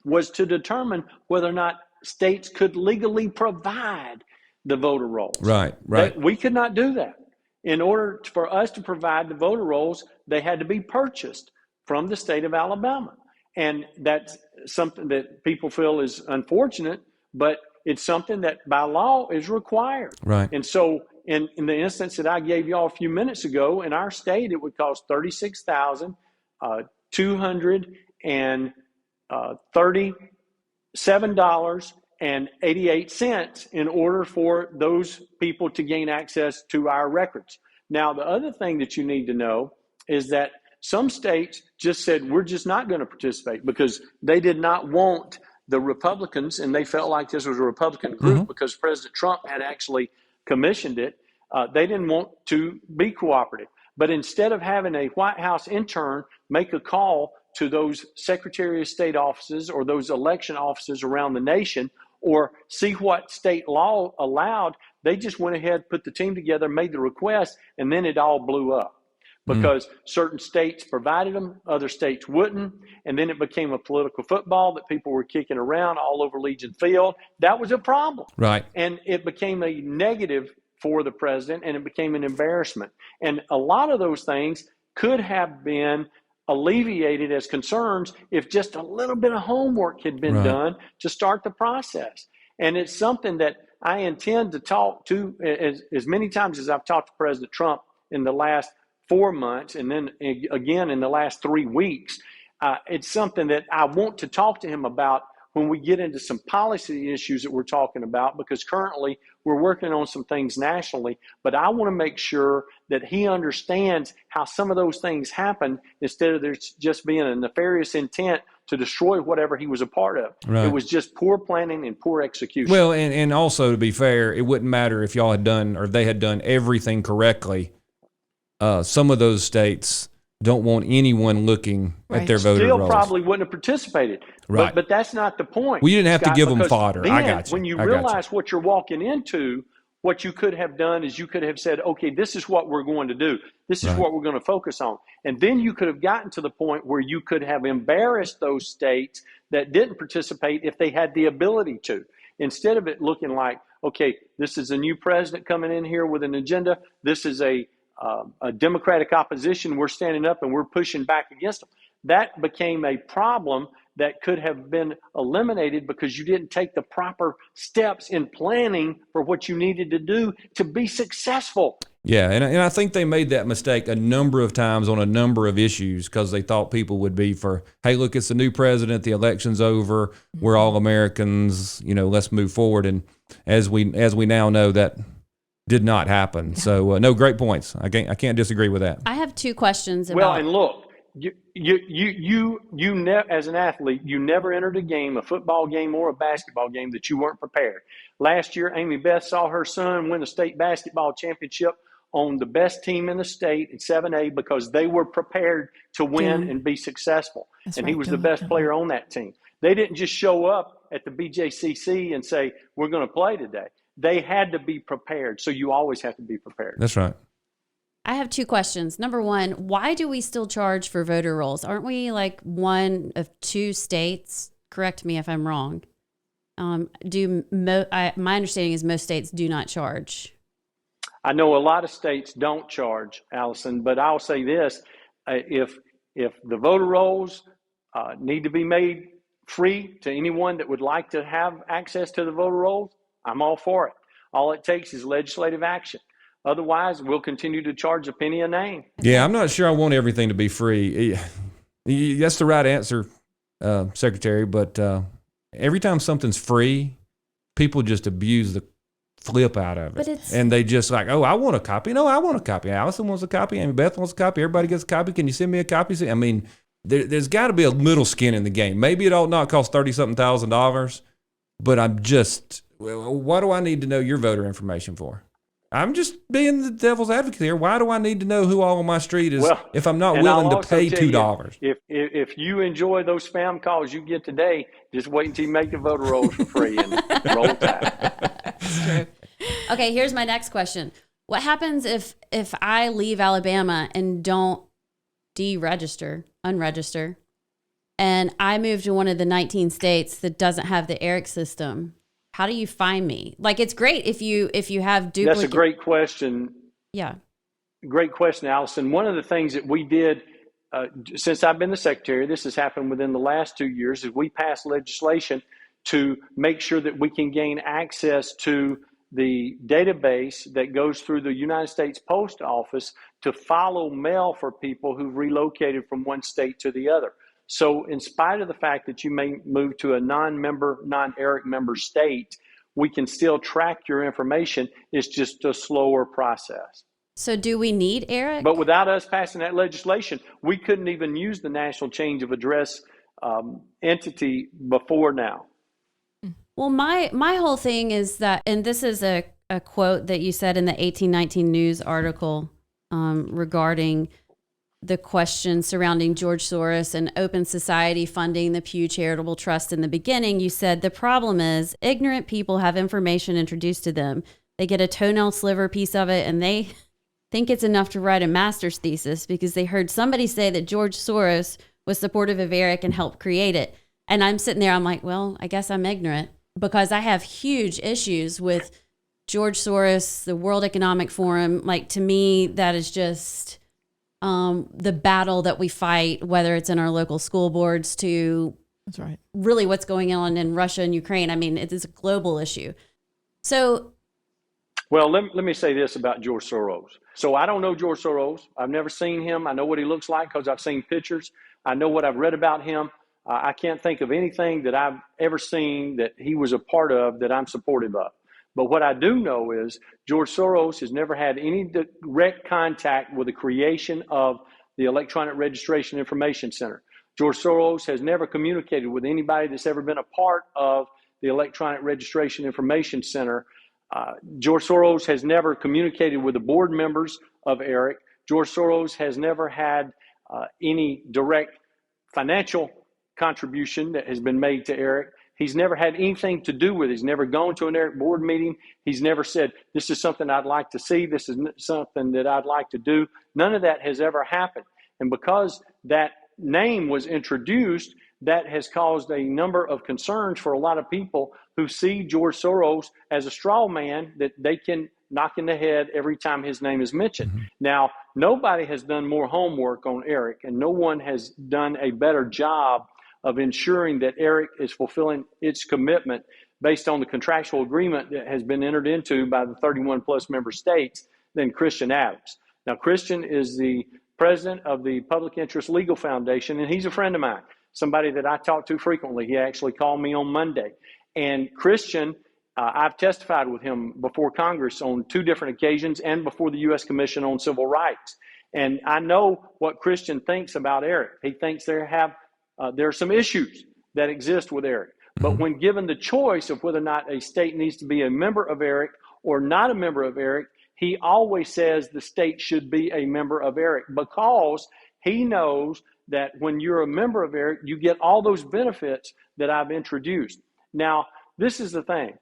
C: was to determine whether or not states could legally provide the voter rolls.
B: Right.
C: We could not do that. In order for us to provide the voter rolls, they had to be purchased from the state of Alabama. And that's something that people feel is unfortunate, but it's something that by law is required.
B: Right.
C: And so in the instance that I gave y'all a few minutes ago, in our state, it would cost $36,237.88 in order for those people to gain access to our records. Now, the other thing that you need to know is that some states just said, we're just not going to participate, because they did not want the Republicans, and they felt like this was a Republican group because President Trump had actually commissioned it. They didn't want to be cooperative. But instead of having a White House intern make a call to those Secretary of State offices or those election offices around the nation, or see what state law allowed, they just went ahead, put the team together, made the request, and then it all blew up. Because certain states provided them, other states wouldn't, and then it became a political football that people were kicking around all over Legion Field. That was a problem.
B: Right.
C: And it became a negative for the president, and it became an embarrassment. And a lot of those things could have been alleviated as concerns if just a little bit of homework had been done to start the process. And it's something that I intend to talk to as many times as I've talked to President Trump in the last 4 months, and then again in the last 3 weeks. It's something that I want to talk to him about when we get into some policy issues that we're talking about, because currently we're working on some things nationally, but I want to make sure that he understands how some of those things happen, instead of there just being a nefarious intent to destroy whatever he was a part of.
B: Right.
C: It was just poor planning and poor execution.
B: Well, and also, to be fair, it wouldn't matter if y'all had done, or they had done everything correctly. Some of those states don't want anyone looking at their voter rolls.
C: Still probably wouldn't have participated.
B: Right.
C: But that's not the point.
B: Well, you didn't have
C: Scott,
B: to give them
C: because
B: fodder.
C: Then,
B: I got you.
C: When you realize what you're walking into, what you could have done is you could have said, okay, this is what we're going to do. This is what we're going to focus on. And then you could have gotten to the point where you could have embarrassed those states that didn't participate if they had the ability to. Instead of it looking like, okay, this is a new president coming in here with an agenda. This is a Democratic opposition. We're standing up and we're pushing back against them. That became a problem that could have been eliminated because you didn't take the proper steps in planning for what you needed to do to be successful.
B: Yeah, and I think they made that mistake a number of times on a number of issues, because they thought people would be for, hey, look, it's the new president, the election's over, we're all Americans, let's move forward. And as we now know, that did not happen. So no, great points. I can't disagree with that.
D: I have 2 questions about.
C: Well, and look, you as an athlete, you never entered a game, a football game or a basketball game, that you weren't prepared. Last year, Amy Beth saw her son win the state basketball championship on the best team in the state at 7A because they were prepared to win and be successful. And he was the best player on that team. They didn't just show up at the BJCC and say, we're going to play today. They had to be prepared. So you always have to be prepared.
B: That's right.
D: I have 2 questions. Number 1, why do we still charge for voter rolls? Aren't we like one of 2 states? Correct me if I'm wrong. My understanding is most states do not charge.
C: I know a lot of states don't charge, Allison, but I'll say this. If the voter rolls need to be made free to anyone that would like to have access to the voter rolls, I'm all for it. All it takes is legislative action. Otherwise, we'll continue to charge a penny a name.
B: Yeah, I'm not sure I want everything to be free. That's the right answer, Secretary, but every time something's free, people just abuse the flip out of it. And they just like, oh, I want a copy. No, I want a copy. Allison wants a copy. Amy Beth wants a copy. Everybody gets a copy. Can you send me a copy? I mean, there's got to be a little skin in the game. Maybe it ought not cost $30-something thousand, but what do I need to know your voter information for? I'm just being the devil's advocate here. Why do I need to know who all on my street is if I'm not willing to pay $2?
C: If you enjoy those spam calls you get today, just wait until you make the voter rolls for free and roll tide.
D: That's true. Okay, here's my next question. What happens if I leave Alabama and don't unregister, and I move to one of the 19 states that doesn't have the ERIC system? How do you find me? Like, it's great if you have duplicate.
C: That's a great question.
D: Yeah.
C: Great question, Allison. One of the things that we did since I've been the secretary, this has happened within the last 2 years, is we passed legislation to make sure that we can gain access to the database that goes through the United States Post Office to follow mail for people who've relocated from one state to the other. So in spite of the fact that you may move to a non-ERIC member state, we can still track your information. It's just a slower process.
D: So do we need ERIC?
C: But without us passing that legislation, we couldn't even use the National Change of Address entity before now.
D: Well, my whole thing is that, and this is a quote that you said in the 1819 News article regarding the question surrounding George Soros and Open Society funding the Pew Charitable Trust in the beginning. You said the problem is ignorant people have information introduced to them. They get a toenail sliver piece of it and they think it's enough to write a master's thesis because they heard somebody say that George Soros was supportive of ERIC and helped create it. And I'm sitting there, I'm like, well, I guess I'm ignorant because I have huge issues with George Soros, the World Economic Forum. Like, to me, that is just the battle that we fight, whether it's in our local school boards to
A: That's right.
D: really what's going on in Russia and Ukraine. I mean, it is a global issue. So,
C: well, let me say this about George Soros. So I don't know George Soros. I've never seen him. I know what he looks like because I've seen pictures. I know what I've read about him. I can't think of anything that I've ever seen that he was a part of that I'm supportive of. But what I do know is George Soros has never had any direct contact with the creation of the Electronic Registration Information Center. George Soros has never communicated with anybody that's ever been a part of the Electronic Registration Information Center. George Soros has never communicated with the board members of ERIC. George Soros has never had any direct financial contribution that has been made to ERIC. He's never had anything to do with it. He's never gone to an ERIC board meeting. He's never said, this is something I'd like to see. This is something that I'd like to do. None of that has ever happened. And because that name was introduced, that has caused a number of concerns for a lot of people who see George Soros as a straw man that they can knock in the head every time his name is mentioned. Mm-hmm. Now, nobody has done more homework on ERIC, and no one has done a better job of ensuring that ERIC is fulfilling its commitment based on the contractual agreement that has been entered into by the 31 plus member states than Christian Adams. Now, Christian is the president of the Public Interest Legal Foundation, and he's a friend of mine, somebody that I talk to frequently. He actually called me on Monday. And Christian, I've testified with him before Congress on 2 different occasions and before the U.S. Commission on Civil Rights. And I know what Christian thinks about ERIC. He thinks there are some issues that exist with ERIC. But when given the choice of whether or not a state needs to be a member of ERIC or not a member of ERIC, he always says the state should be a member of ERIC because he knows that when you're a member of ERIC, you get all those benefits that I've introduced. Now, this is the thing.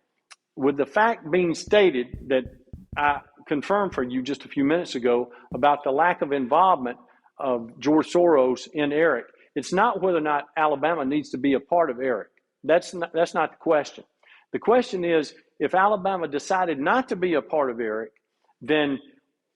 C: With the fact being stated that I confirmed for you just a few minutes ago about the lack of involvement of George Soros in ERIC, it's not whether or not Alabama needs to be a part of ERIC. That's not the question. The question is, if Alabama decided not to be a part of ERIC, then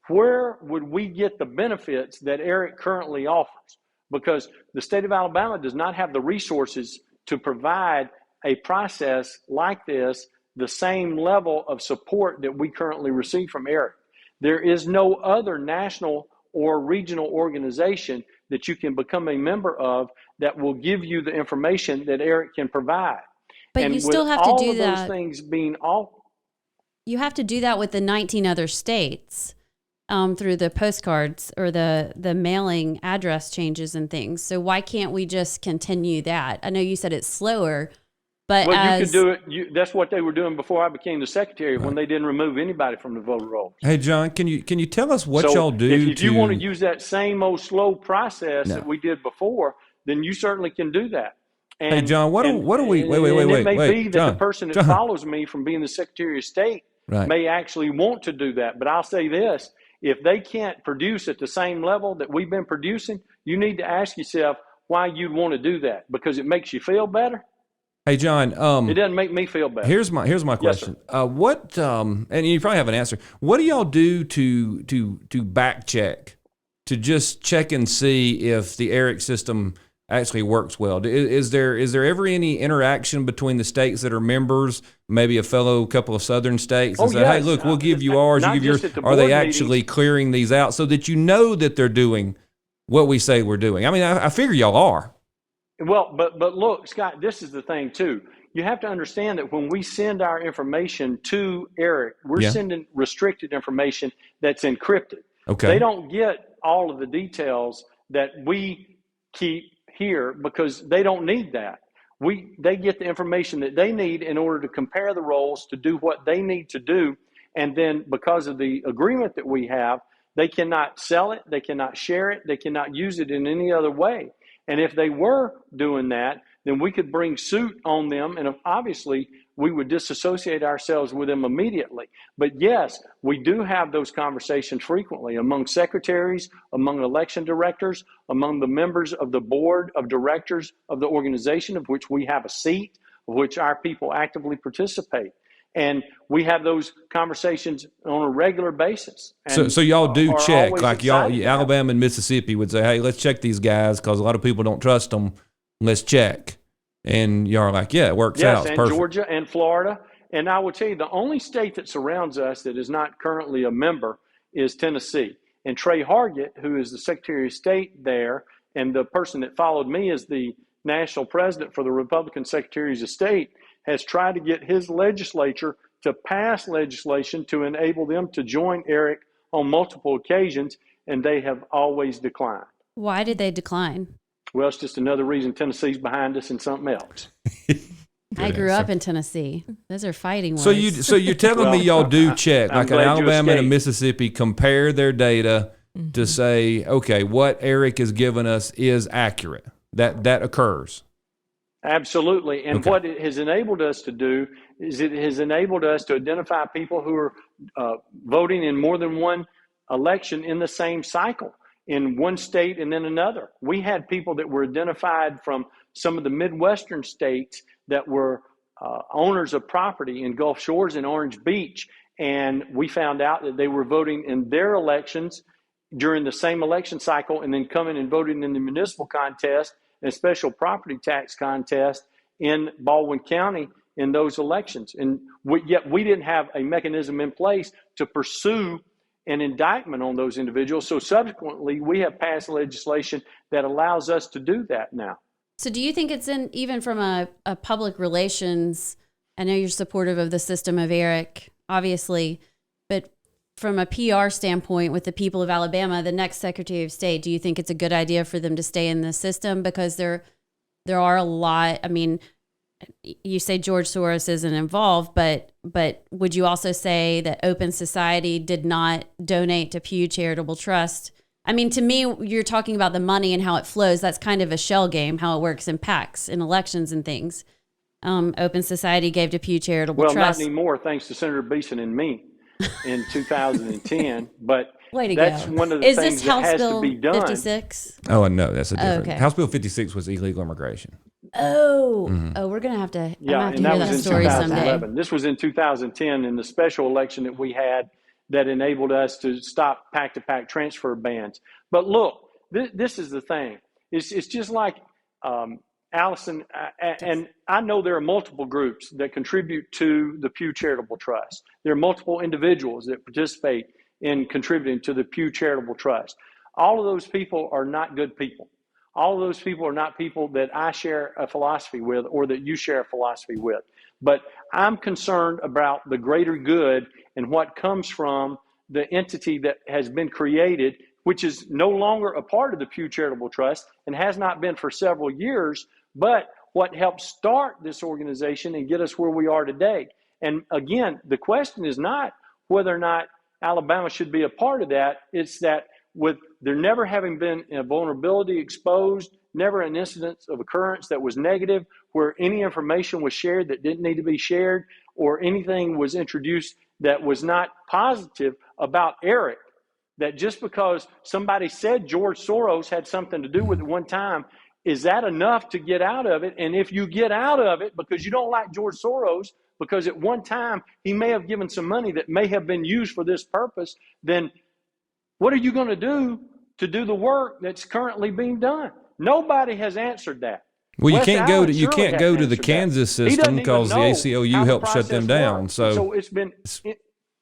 C: where would we get the benefits that ERIC currently offers? Because the state of Alabama does not have the resources to provide a process like this the same level of support that we currently receive from ERIC. There is no other national or regional organization that you can become a member of that will give you the information that ERIC can provide.
D: But
C: and
D: you still
C: with
D: have to
C: all
D: do
C: of
D: that.
C: those things being all.
D: You have to do that with the 19 other states through the postcards or the mailing address changes and things. So why can't we just continue that? I know you said it's slower, but
C: well, you could do it. That's what they were doing before I became the secretary,
B: Right.
C: when they didn't remove anybody from the voter rolls.
B: Hey, John, can you tell us what
C: So
B: y'all do
C: if you want to use that same old slow process
B: No.
C: that we did before, then you certainly can do that. And,
B: Hey, John, what do we? Wait.
C: It may be that
B: John,
C: the person that
B: John.
C: follows me from being the Secretary of State
B: Right.
C: may actually want to do that. But I'll say this: if they can't produce at the same level that we've been producing, you need to ask yourself why you'd want to do that. Because it makes you feel better?
B: Hey, John.
C: It doesn't make me feel better.
B: Here's my question. What and you probably have an answer. What do y'all do to back check, to just check and see if the ERIC system actually works well? Is there ever any interaction between the states that are members, maybe a fellow couple of southern states, and say,
C: yes.
B: hey, look, we'll give you ours, you give yours. Are they actually clearing these out so that you know that they're doing what we say we're doing? I mean, I figure y'all are.
C: Well, but look, Scott, this is the thing too. You have to understand that when we send our information to ERIC, we're sending restricted information that's encrypted.
B: Okay.
C: They don't get all of the details that we keep here because they don't need that. They get the information that they need in order to compare the rolls, to do what they need to do. And then because of the agreement that we have, they cannot sell it, they cannot share it, they cannot use it in any other way. And if they were doing that, then we could bring suit on them, and obviously we would disassociate ourselves with them immediately. But yes, we do have those conversations frequently among secretaries, among election directors, among the members of the board of directors of the organization, of which we have a seat, of which our people actively participate. And we have those conversations on a regular basis.
B: So y'all do check, like y'all,
C: Alabama
B: Alabama and Mississippi would say, hey, let's check these guys because a lot of people don't trust them. Let's check. And y'all are like, yeah, it works out. It's
C: and
B: perfect.
C: Georgia and Florida. And I will tell you, the only state that surrounds us that is not currently a member is Tennessee. And Trey Hargett, who is the Secretary of State there, and the person that followed me as the national president for the Republican Secretaries of State, has tried to get his legislature to pass legislation to enable them to join ERIC on multiple occasions, and they have always declined.
D: Why did they decline?
C: Well, it's just another reason Tennessee's behind us and something else.
D: I grew up in Tennessee. Those are fighting words.
B: So you're telling me y'all do check, like an Alabama and a Mississippi compare their data to say, okay, what ERIC has given us is accurate. That occurs.
C: Absolutely. And what it has enabled us to do is it has enabled us to identify people who are voting in more than one election in the same cycle, in one state and then another. We had people that were identified from some of the Midwestern states that were owners of property in Gulf Shores and Orange Beach. And we found out that they were voting in their elections during the same election cycle and then coming and voting in the municipal contest and special property tax contest in Baldwin County in those elections. And yet we didn't have a mechanism in place to pursue an indictment on those individuals. So subsequently, we have passed legislation that allows us to do that now.
D: So do you think it's even from a public relations, I know you're supportive of the system of ERIC, obviously, but from a PR standpoint with the people of Alabama, the next Secretary of State, do you think it's a good idea for them to stay in the system? Because there are a lot, I mean, you say George Soros isn't involved, but would you also say that Open Society did not donate to Pew Charitable Trust? I mean, to me, you're talking about the money and how it flows. That's kind of a shell game, how it works in PACs, in elections and things. Open Society gave to Pew Charitable Trust.
C: Well, not anymore, thanks to Senator Beeson and me in 2010. But
D: Way to
C: that's
D: go.
C: one of the
D: Is
C: things
D: this
C: that
D: House
C: has
D: Bill
C: to be done.
D: 56?
B: Oh, no, that's a different.
D: Okay.
B: House Bill 56 was illegal immigration.
D: Oh, we're going to have to, I'm
C: Yeah,
D: going to
C: and
D: have
C: that
D: to hear
C: was
D: that
C: in
D: story someday.
C: 2011. This was in 2010 in the special election that we had that enabled us to stop pack-to-pack transfer bans. But look, this is the thing. It's just like Allison, and I know there are multiple groups that contribute to the Pew Charitable Trust. There are multiple individuals that participate in contributing to the Pew Charitable Trust. All of those people are not good people. All of those people are not people that I share a philosophy with or that you share a philosophy with. But I'm concerned about the greater good and what comes from the entity that has been created, which is no longer a part of the Pew Charitable Trust and has not been for several years, but what helped start this organization and get us where we are today. And again, the question is not whether or not Alabama should be a part of that. It's that with there never having been a vulnerability exposed, never an incident of occurrence that was negative, where any information was shared that didn't need to be shared, or anything was introduced that was not positive about Eric, that just because somebody said George Soros had something to do with it one time, is that enough to get out of it? And if you get out of it because you don't like George Soros, because at one time he may have given some money that may have been used for this purpose, then what are you going to do the work that's currently being done? Nobody has answered that.
B: Well, you
C: West
B: can't go
C: Allen
B: to
C: surely hasn't
B: the
C: answered
B: Kansas
C: that. He
B: system
C: doesn't even
B: because the
C: know
B: ACLU
C: how the
B: helped shut them
C: process
B: down.
C: works.
B: So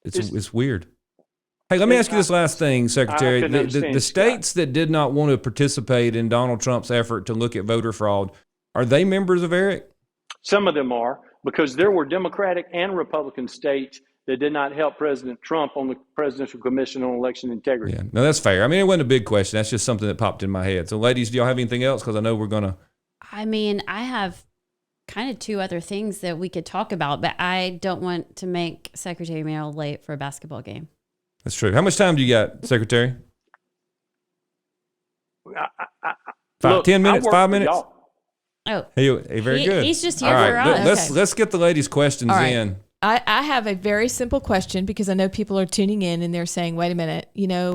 B: it's weird. Hey, let me ask you this last thing, Secretary. The states that did not want to participate in Donald Trump's effort to look at voter fraud, are they members of ERIC?
C: Some of them are, because there were Democratic and Republican states that did not help President Trump on the Presidential Commission on Election Integrity.
B: Yeah, no, that's fair. I mean, it wasn't a big question. That's just something that popped in my head. So, ladies, do y'all have anything else? Because I know we're going to.
D: I mean, I have kind of two other things that we could talk about, but I don't want to make Secretary Merrill late for a basketball game.
B: That's true. How much time do you got, Secretary? 10 minutes, 5 minutes?
D: Oh,
B: hey, very good.
D: He's just here
B: All
D: for
B: right,
D: us.
B: let's get the ladies' questions in.
A: I have a very simple question because I know people are tuning in and they're saying, wait a minute,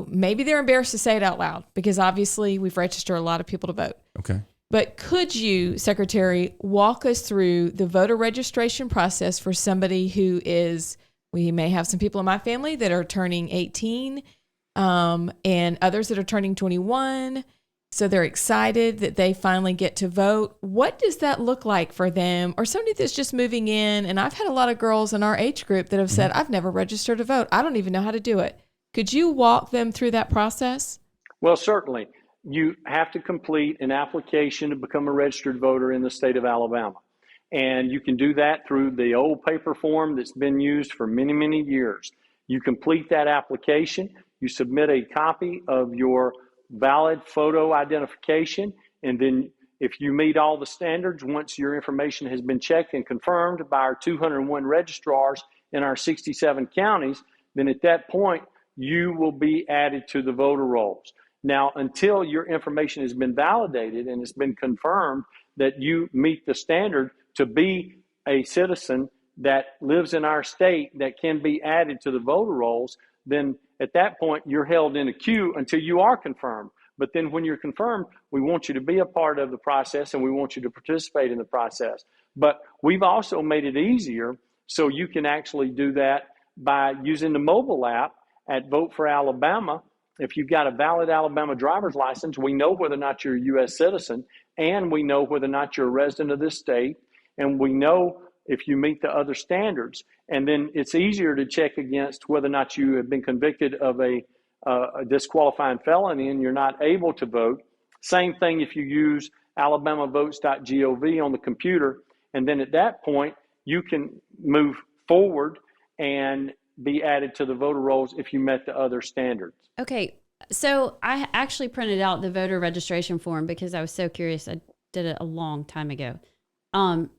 A: maybe they're embarrassed to say it out loud because obviously we've registered a lot of people to vote.
B: Okay.
A: But could you, Secretary, walk us through the voter registration process for somebody who is, we may have some people in my family that are turning 18 and others that are turning 21. So they're excited that they finally get to vote. What does that look like for them? Or somebody that's just moving in, and I've had a lot of girls in our age group that have said, I've never registered to vote. I don't even know how to do it. Could you walk them through that process?
C: Well, certainly. You have to complete an application to become a registered voter in the state of Alabama. And you can do that through the old paper form that's been used for many, many years. You complete that application, you submit a copy of your valid photo identification, and then if you meet all the standards, once your information has been checked and confirmed by our 201 registrars in our 67 counties, then at that point, you will be added to the voter rolls. Now, until your information has been validated and it's been confirmed that you meet the standard to be a citizen that lives in our state that can be added to the voter rolls, then at that point, you're held in a queue until you are confirmed. But then when you're confirmed, we want you to be a part of the process and we want you to participate in the process. But we've also made it easier so you can actually do that by using the mobile app at Vote for Alabama. If you've got a valid Alabama driver's license, we know whether or not you're a U.S. citizen, and we know whether or not you're a resident of this state, and we know if you meet the other standards. And then it's easier to check against whether or not you have been convicted of a disqualifying felony and you're not able to vote. Same thing if you use alabamavotes.gov on the computer. And then at that point, you can move forward and be added to the voter rolls if you met the other standards.
D: Okay. So I actually printed out the voter registration form because I was so curious. I did it a long time ago. And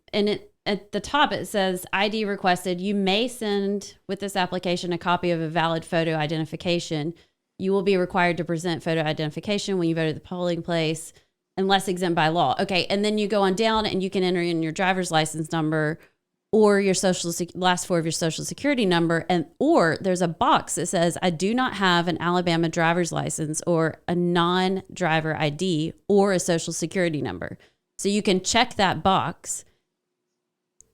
D: at the top, it says ID requested. You may send with this application a copy of a valid photo identification. You will be required to present photo identification when you vote at the polling place unless exempt by law. Okay. And then you go on down and you can enter in your driver's license number or your last four of your social security number. Or there's a box that says, I do not have an Alabama driver's license or a non-driver ID or a social security number. So you can check that box.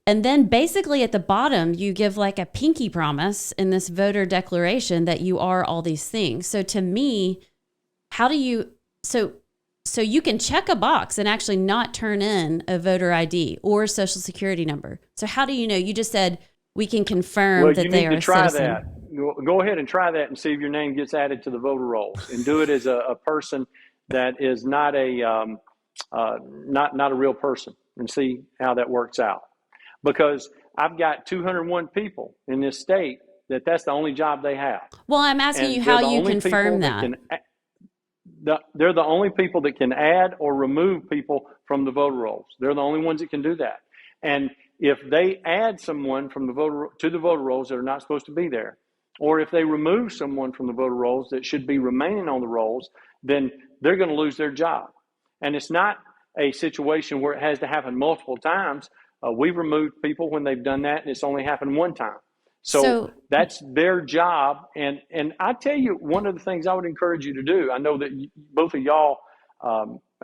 D: And then basically at the bottom, you give like a pinky promise in this voter declaration that you are all these things. So to me, so So you can check a box and actually not turn in a voter ID or social security number. So how do you know? You just said we can confirm that they are a citizen.
C: That. Go ahead and try that and see if your name gets added to the voter rolls, and do it as a person that is not a not a real person, and see how that works out. Because I've got 201 people in this state that's the only job they have.
D: Well, I'm asking you how you confirm that.
C: They're the only people that can add or remove people from the voter rolls. They're the only ones that can do that. And if they add someone from the voter rolls that are not supposed to be there, or if they remove someone from the voter rolls that should be remaining on the rolls, then they're going to lose their job. And it's not a situation where it has to happen multiple times. We've removed people when they've done that, and it's only happened one time. So that's their job. And I tell you, one of the things I would encourage you to do, I know that both of y'all,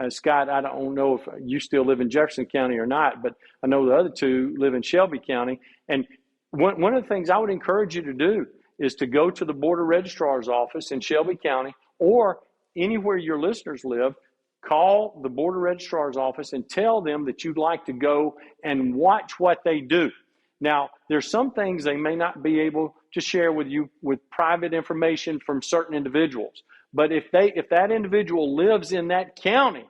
C: Scott, I don't know if you still live in Jefferson County or not, but I know the other two live in Shelby County. And one of the things I would encourage you to do is to go to the Board of Registrar's office in Shelby County, or anywhere your listeners live. Call the Board of Registrar's office and tell them that you'd like to go and watch what they do. Now, there's some things they may not be able to share with you with private information from certain individuals. But if that individual lives in that county,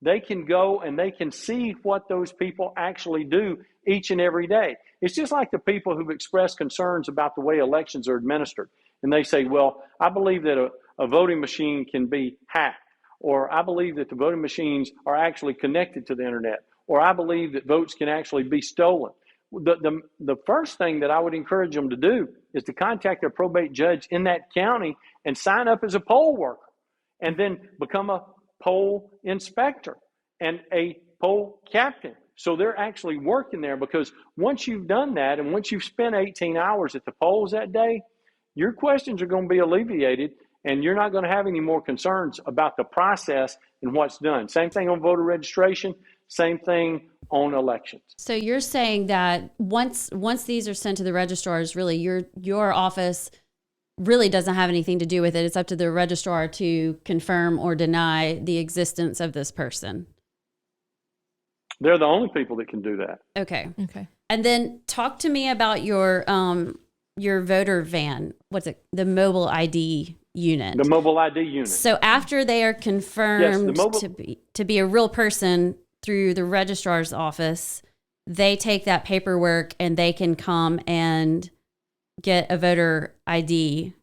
C: they can go and they can see what those people actually do each and every day. It's just like the people who've expressed concerns about the way elections are administered. And they say, well, I believe that a voting machine can be hacked, or I believe that the voting machines are actually connected to the internet, or I believe that votes can actually be stolen. The first thing that I would encourage them to do is to contact their probate judge in that county and sign up as a poll worker, and then become a poll inspector and a poll captain. So they're actually working there, because once you've done that and once you've spent 18 hours at the polls that day, your questions are going to be alleviated, and you're not going to have any more concerns about the process and what's done. Same thing on voter registration, same thing on elections.
D: So you're saying that once these are sent to the registrars, really your office really doesn't have anything to do with it. It's up to the registrar to confirm or deny the existence of this person.
C: They're the only people that can do that.
D: Okay. And then talk to me about your voter van. What's it? The mobile ID unit.
C: The mobile ID unit.
D: So after they are confirmed to be a real person through the registrar's office, they take that paperwork and they can come and get a voter ID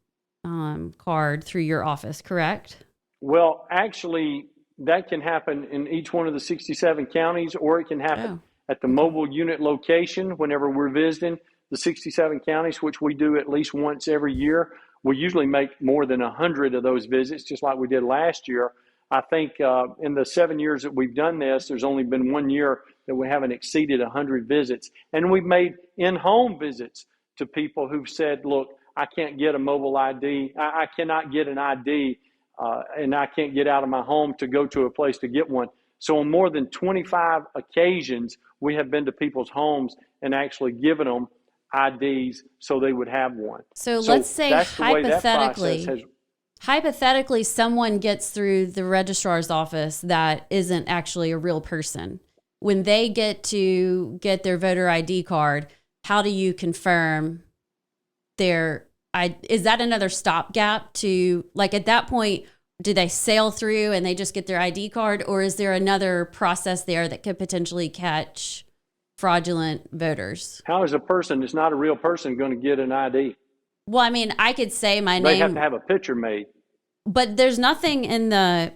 D: card through your office, correct?
C: Well, actually, that can happen in each one of the 67 counties, or it can happen at the mobile unit location whenever we're visiting the 67 counties, which we do at least once every year. We usually make more than 100 of those visits, just like we did last year. I think in the 7 years that we've done this, there's only been 1 year that we haven't exceeded 100 visits. And we've made in-home visits to people who've said, look, I can't get a mobile ID. I cannot get an ID, and I can't get out of my home to go to a place to get one. So on more than 25 occasions, we have been to people's homes and actually given them IDs so they would have one.
D: So let's say hypothetically, someone gets through the registrar's office that isn't actually a real person. When they get to get their voter ID card, how do you confirm is that another stopgap to, like, at that point, do they sail through and they just get their ID card, or is there another process there that could potentially catch fraudulent voters?
C: How is a person that's not a real person going to get an ID?
D: Well, I mean, I could say my name.
C: They have to have a picture made.
D: But there's nothing in the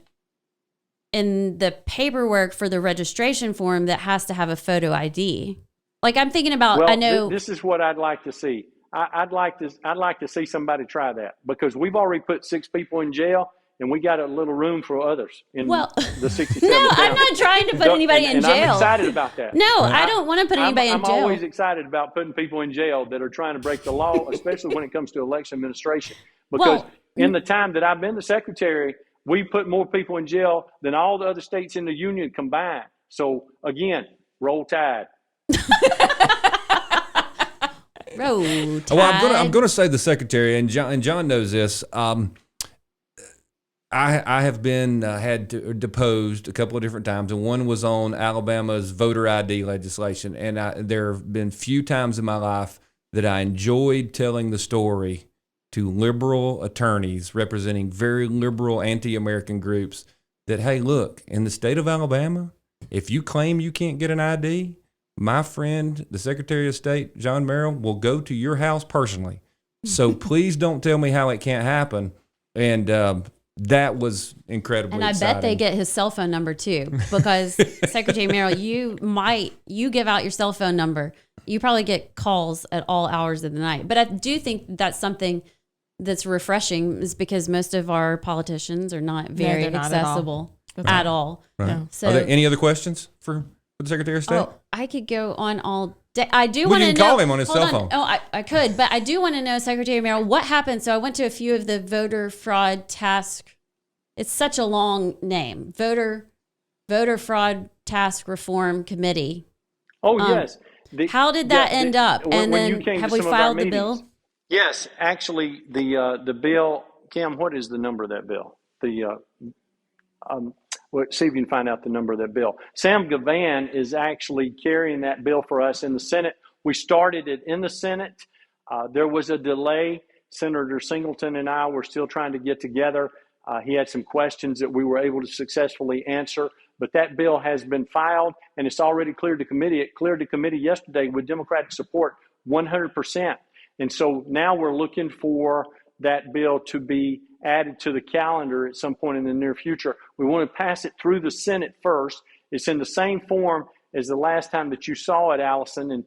D: paperwork for the registration form that has to have a photo ID. Like, I'm thinking about,
C: well,
D: I know
C: this is what I'd like to see. I'd like to see somebody try that, because we've already put 6 people in jail, and we got a little room for others in the 67.
D: No, I'm not trying to put anybody in jail.
C: I'm excited about that.
D: No, I don't want to put anybody in jail.
C: I'm always excited about putting people in jail that are trying to break the law, especially when it comes to election administration. Because in the time that I've been the secretary, we put more people in jail than all the other states in the union combined. So again, roll tide.
D: Roll tide.
B: Well, I'm going to say the secretary, and John knows this. I have been deposed a couple of different times, and one was on Alabama's voter ID legislation. And there have been few times in my life that I enjoyed telling the story to liberal attorneys representing very liberal anti-American groups that, hey, look, in the state of Alabama, if you claim you can't get an ID, my friend, the Secretary of State, John Merrill, will go to your house personally. So please don't tell me how it can't happen. And that was incredibly
D: And I
B: exciting.
D: bet they get his cell phone number too, because Secretary Merrill, you give out your cell phone number. You probably get calls at all hours of the night. But I do think that's something that's refreshing, is because most of our politicians are not very
A: they're not at all.
D: accessible at all.
B: Right.
A: No.
D: So,
B: Are there any other questions for the Secretary of State?
D: oh, I could go on all day. I do
B: We
D: want to
B: can
D: know.
B: call him on his
D: hold
B: cell phone.
D: Oh, I could, but I do want to know, Secretary Merrill, what happened? So I went to a few of the voter fraud task. It's such a long name. Voter Fraud Task Reform Committee.
C: Oh, yes.
D: How did that end up? And
C: when you
D: then
C: came to
D: have we
C: some of our
D: filed the
C: meetings-
D: bill?
C: Yes, actually, the bill, Kim, what is the number of that bill? Well, see if you can find out the number of that bill. Sam Gavan is actually carrying that bill for us in the Senate. We started it in the Senate. There was a delay. Senator Singleton and I were still trying to get together. He had some questions that we were able to successfully answer, but that bill has been filed and it's already cleared to committee. It cleared to committee yesterday with Democratic support, 100%. And so now we're looking for that bill to be added to the calendar at some point in the near future. We want to pass it through the Senate first. It's in the same form as the last time that you saw it, Allison, and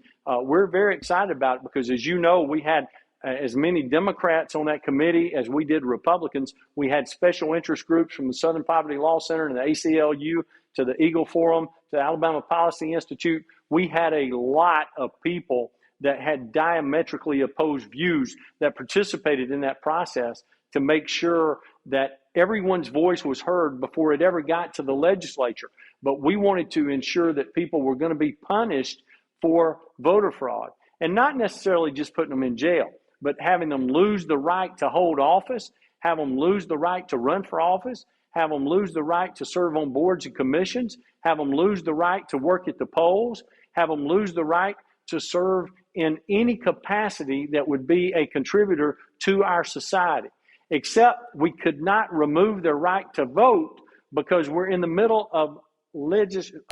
C: we're very excited about it because, as you know, we had as many Democrats on that committee as we did Republicans. We had special interest groups from the Southern Poverty Law Center and the ACLU to the Eagle Forum to the Alabama Policy Institute. We had a lot of people that had diametrically opposed views that participated in that process to make sure that everyone's voice was heard before it ever got to the legislature. But we wanted to ensure that people were going to be punished for voter fraud, and not necessarily just putting them in jail, but having them lose the right to hold office, have them lose the right to run for office, have them lose the right to serve on boards and commissions, have them lose the right to work at the polls, have them lose the right to serve in any capacity that would be a contributor to our society. Except we could not remove their right to vote because we're in the middle of litigation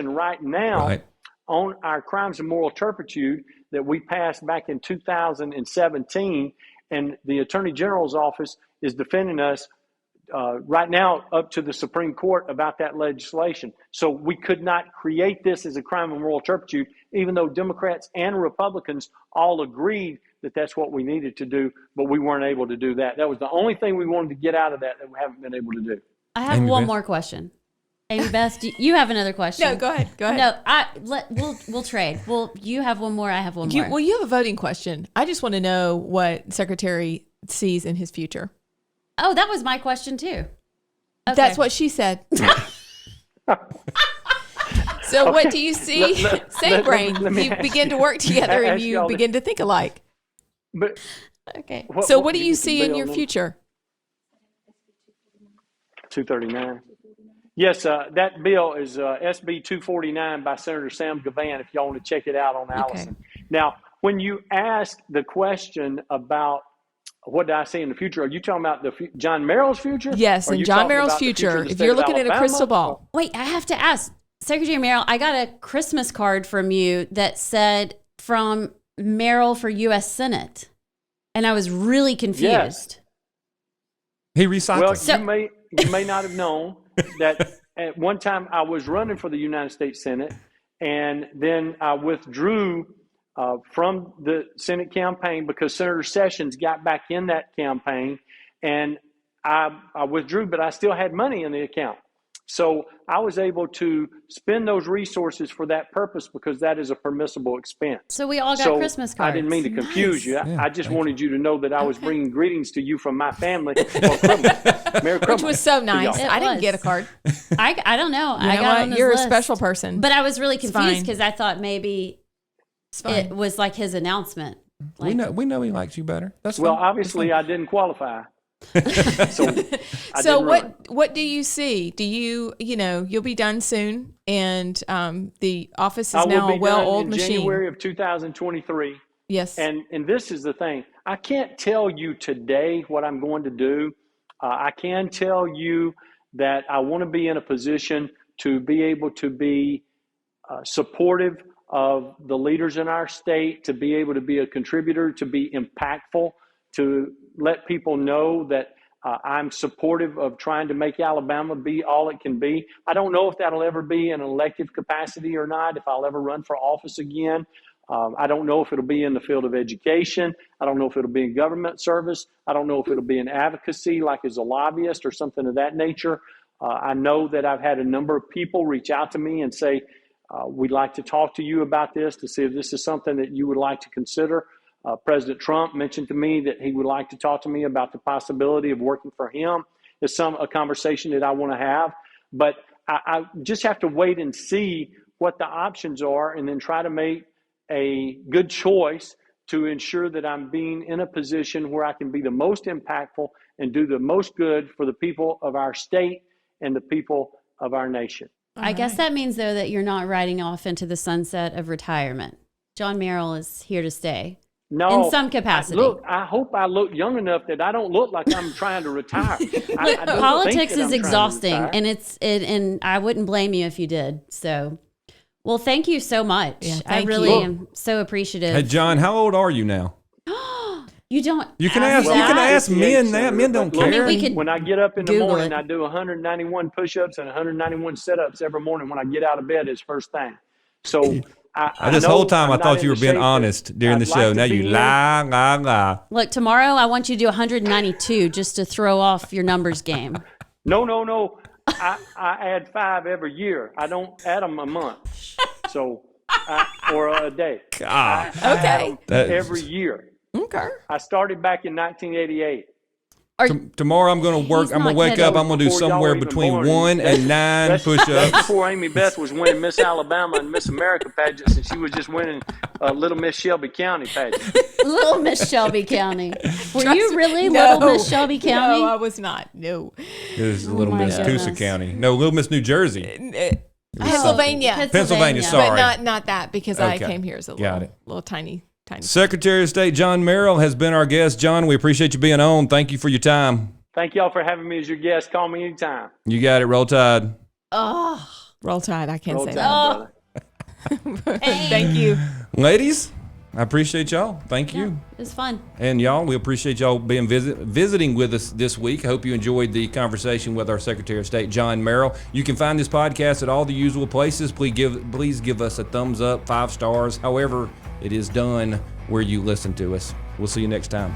C: right now on our crimes of moral turpitude that we passed back in 2017, and the Attorney General's office is defending us right now up to the Supreme Court about that legislation. So we could not create this as a crime of moral turpitude, even though Democrats and Republicans all agreed that that's what we needed to do, but we weren't able to do that. That was the only thing we wanted to get out of that we haven't been able to do.
D: I have one more question. Amy Beth, you have another question?
A: No, go ahead.
D: No, we'll trade. Well, you have one more. I have one more.
A: Well, you have a voting question. I just want to know what Secretary sees in his future.
D: Oh, that was my question too. Okay.
A: That's what she said. So what do you see? Same brain. You begin to work together and you begin to think alike.
C: But
D: okay.
A: So what do you see in your future?
C: 239. Yes, that bill is SB 249 by Senator Sam Gavan, if y'all want to check it out on Allison. Okay. Now, when you ask the question about what do I see in the future, are you talking about John Merrill's future?
A: Yes, and John Merrill's future. If you're looking at a crystal ball.
D: Wait, I have to ask. Secretary Merrill, I got a Christmas card from you that said from Merrill for U.S. Senate. And I was really confused.
C: Yes.
B: He recycled.
C: Well, you may not have known that at one time I was running for the United States Senate, and then I withdrew from the Senate campaign because Senator Sessions got back in that campaign, and I withdrew, but I still had money in the account. So I was able to spend those resources for that purpose because that is a permissible expense.
D: So we all got Christmas cards.
C: I didn't mean to confuse you.
B: Yeah,
C: I just wanted you to know that I was bringing greetings to you from my family. Merry Christmas.
A: Which was so nice. I didn't get a card.
D: I don't know.
A: I got on this You're list. A special person.
D: But I was really confused because I thought maybe it was like his announcement. Like,
B: we know he likes you better. That's
C: well,
B: fine.
C: obviously I didn't qualify.
A: So what do you see? Do you'll be done soon, and the office is now a well-oiled machine.
C: January of 2023.
A: Yes.
C: And this is the thing. I can't tell you today what I'm going to do. I can tell you that I want to be in a position to be able to be supportive of the leaders in our state, to be able to be a contributor, to be impactful, to let people know that I'm supportive of trying to make Alabama be all it can be. I don't know if that'll ever be in an elective capacity or not, if I'll ever run for office again. I don't know if it'll be in the field of education. I don't know if it'll be in government service. I don't know if it'll be in advocacy, like as a lobbyist or something of that nature. I know that I've had a number of people reach out to me and say, we'd like to talk to you about this to see if this is something that you would like to consider. President Trump mentioned to me that he would like to talk to me about the possibility of working for him. It's a conversation that I want to have, but I just have to wait and see what the options are and then try to make a good choice to ensure that I'm being in a position where I can be the most impactful and do the most good for the people of our state and the people of our nation.
D: I guess that means, though, that you're not riding off into the sunset of retirement. John Merrill is here to stay.
C: No,
D: in some capacity.
C: I hope I look young enough that I don't look like I'm trying to retire.
D: Politics is exhausting, and and I wouldn't blame you if you did. So, well, thank you so much.
A: Yeah,
D: I really am so appreciative.
B: Hey, John, how old are you now?
D: You don't.
B: You can ask. You can ask men that. Men don't care.
D: I mean, we could
C: when I get up in the
D: Google
C: morning,
D: it.
C: I do 191 push-ups and 191 sit-ups every morning when I get out of bed. It's first thing. So
B: this whole time I thought you were being honest during the show. Now you lie.
D: Look, tomorrow I want you to do 192 just to throw off your numbers game.
C: No. I add 5 every year. I don't add them a month. So or a day.
B: God.
C: I add them every year.
A: Okay.
C: I started back in 1988.
B: Tomorrow I'm going to work. I'm going to wake up. I'm going to do somewhere between 1 and 9 push-ups.
C: That's before Amy Beth was winning Miss Alabama and Miss America pageants, and she was just winning Little Miss Shelby County pageant.
D: Little Miss Shelby County. Were you really Little Miss Shelby County?
A: No, I was not. No.
B: It was Little Miss Tusa County. No, Little Miss New Jersey.
A: Pennsylvania.
B: Pennsylvania, sorry.
A: But not that, because I came here as a little tiny.
B: Secretary of State John Merrill has been our guest. John, we appreciate you being on. Thank you for your time.
C: Thank y'all for having me as your guest. Call me anytime.
B: You got it. Roll Tide.
A: Oh, Roll Tide. I can't
C: Roll
A: say
C: Tide,
A: that.
C: brother.
A: Thank you.
B: Ladies, I appreciate y'all. Thank you.
D: It was fun.
B: And y'all, we appreciate y'all being visiting with us this week. I hope you enjoyed the conversation with our Secretary of State, John Merrill. You can find this podcast at all the usual places. Please give us a thumbs up, 5 stars, however it is done where you listen to us. We'll see you next time.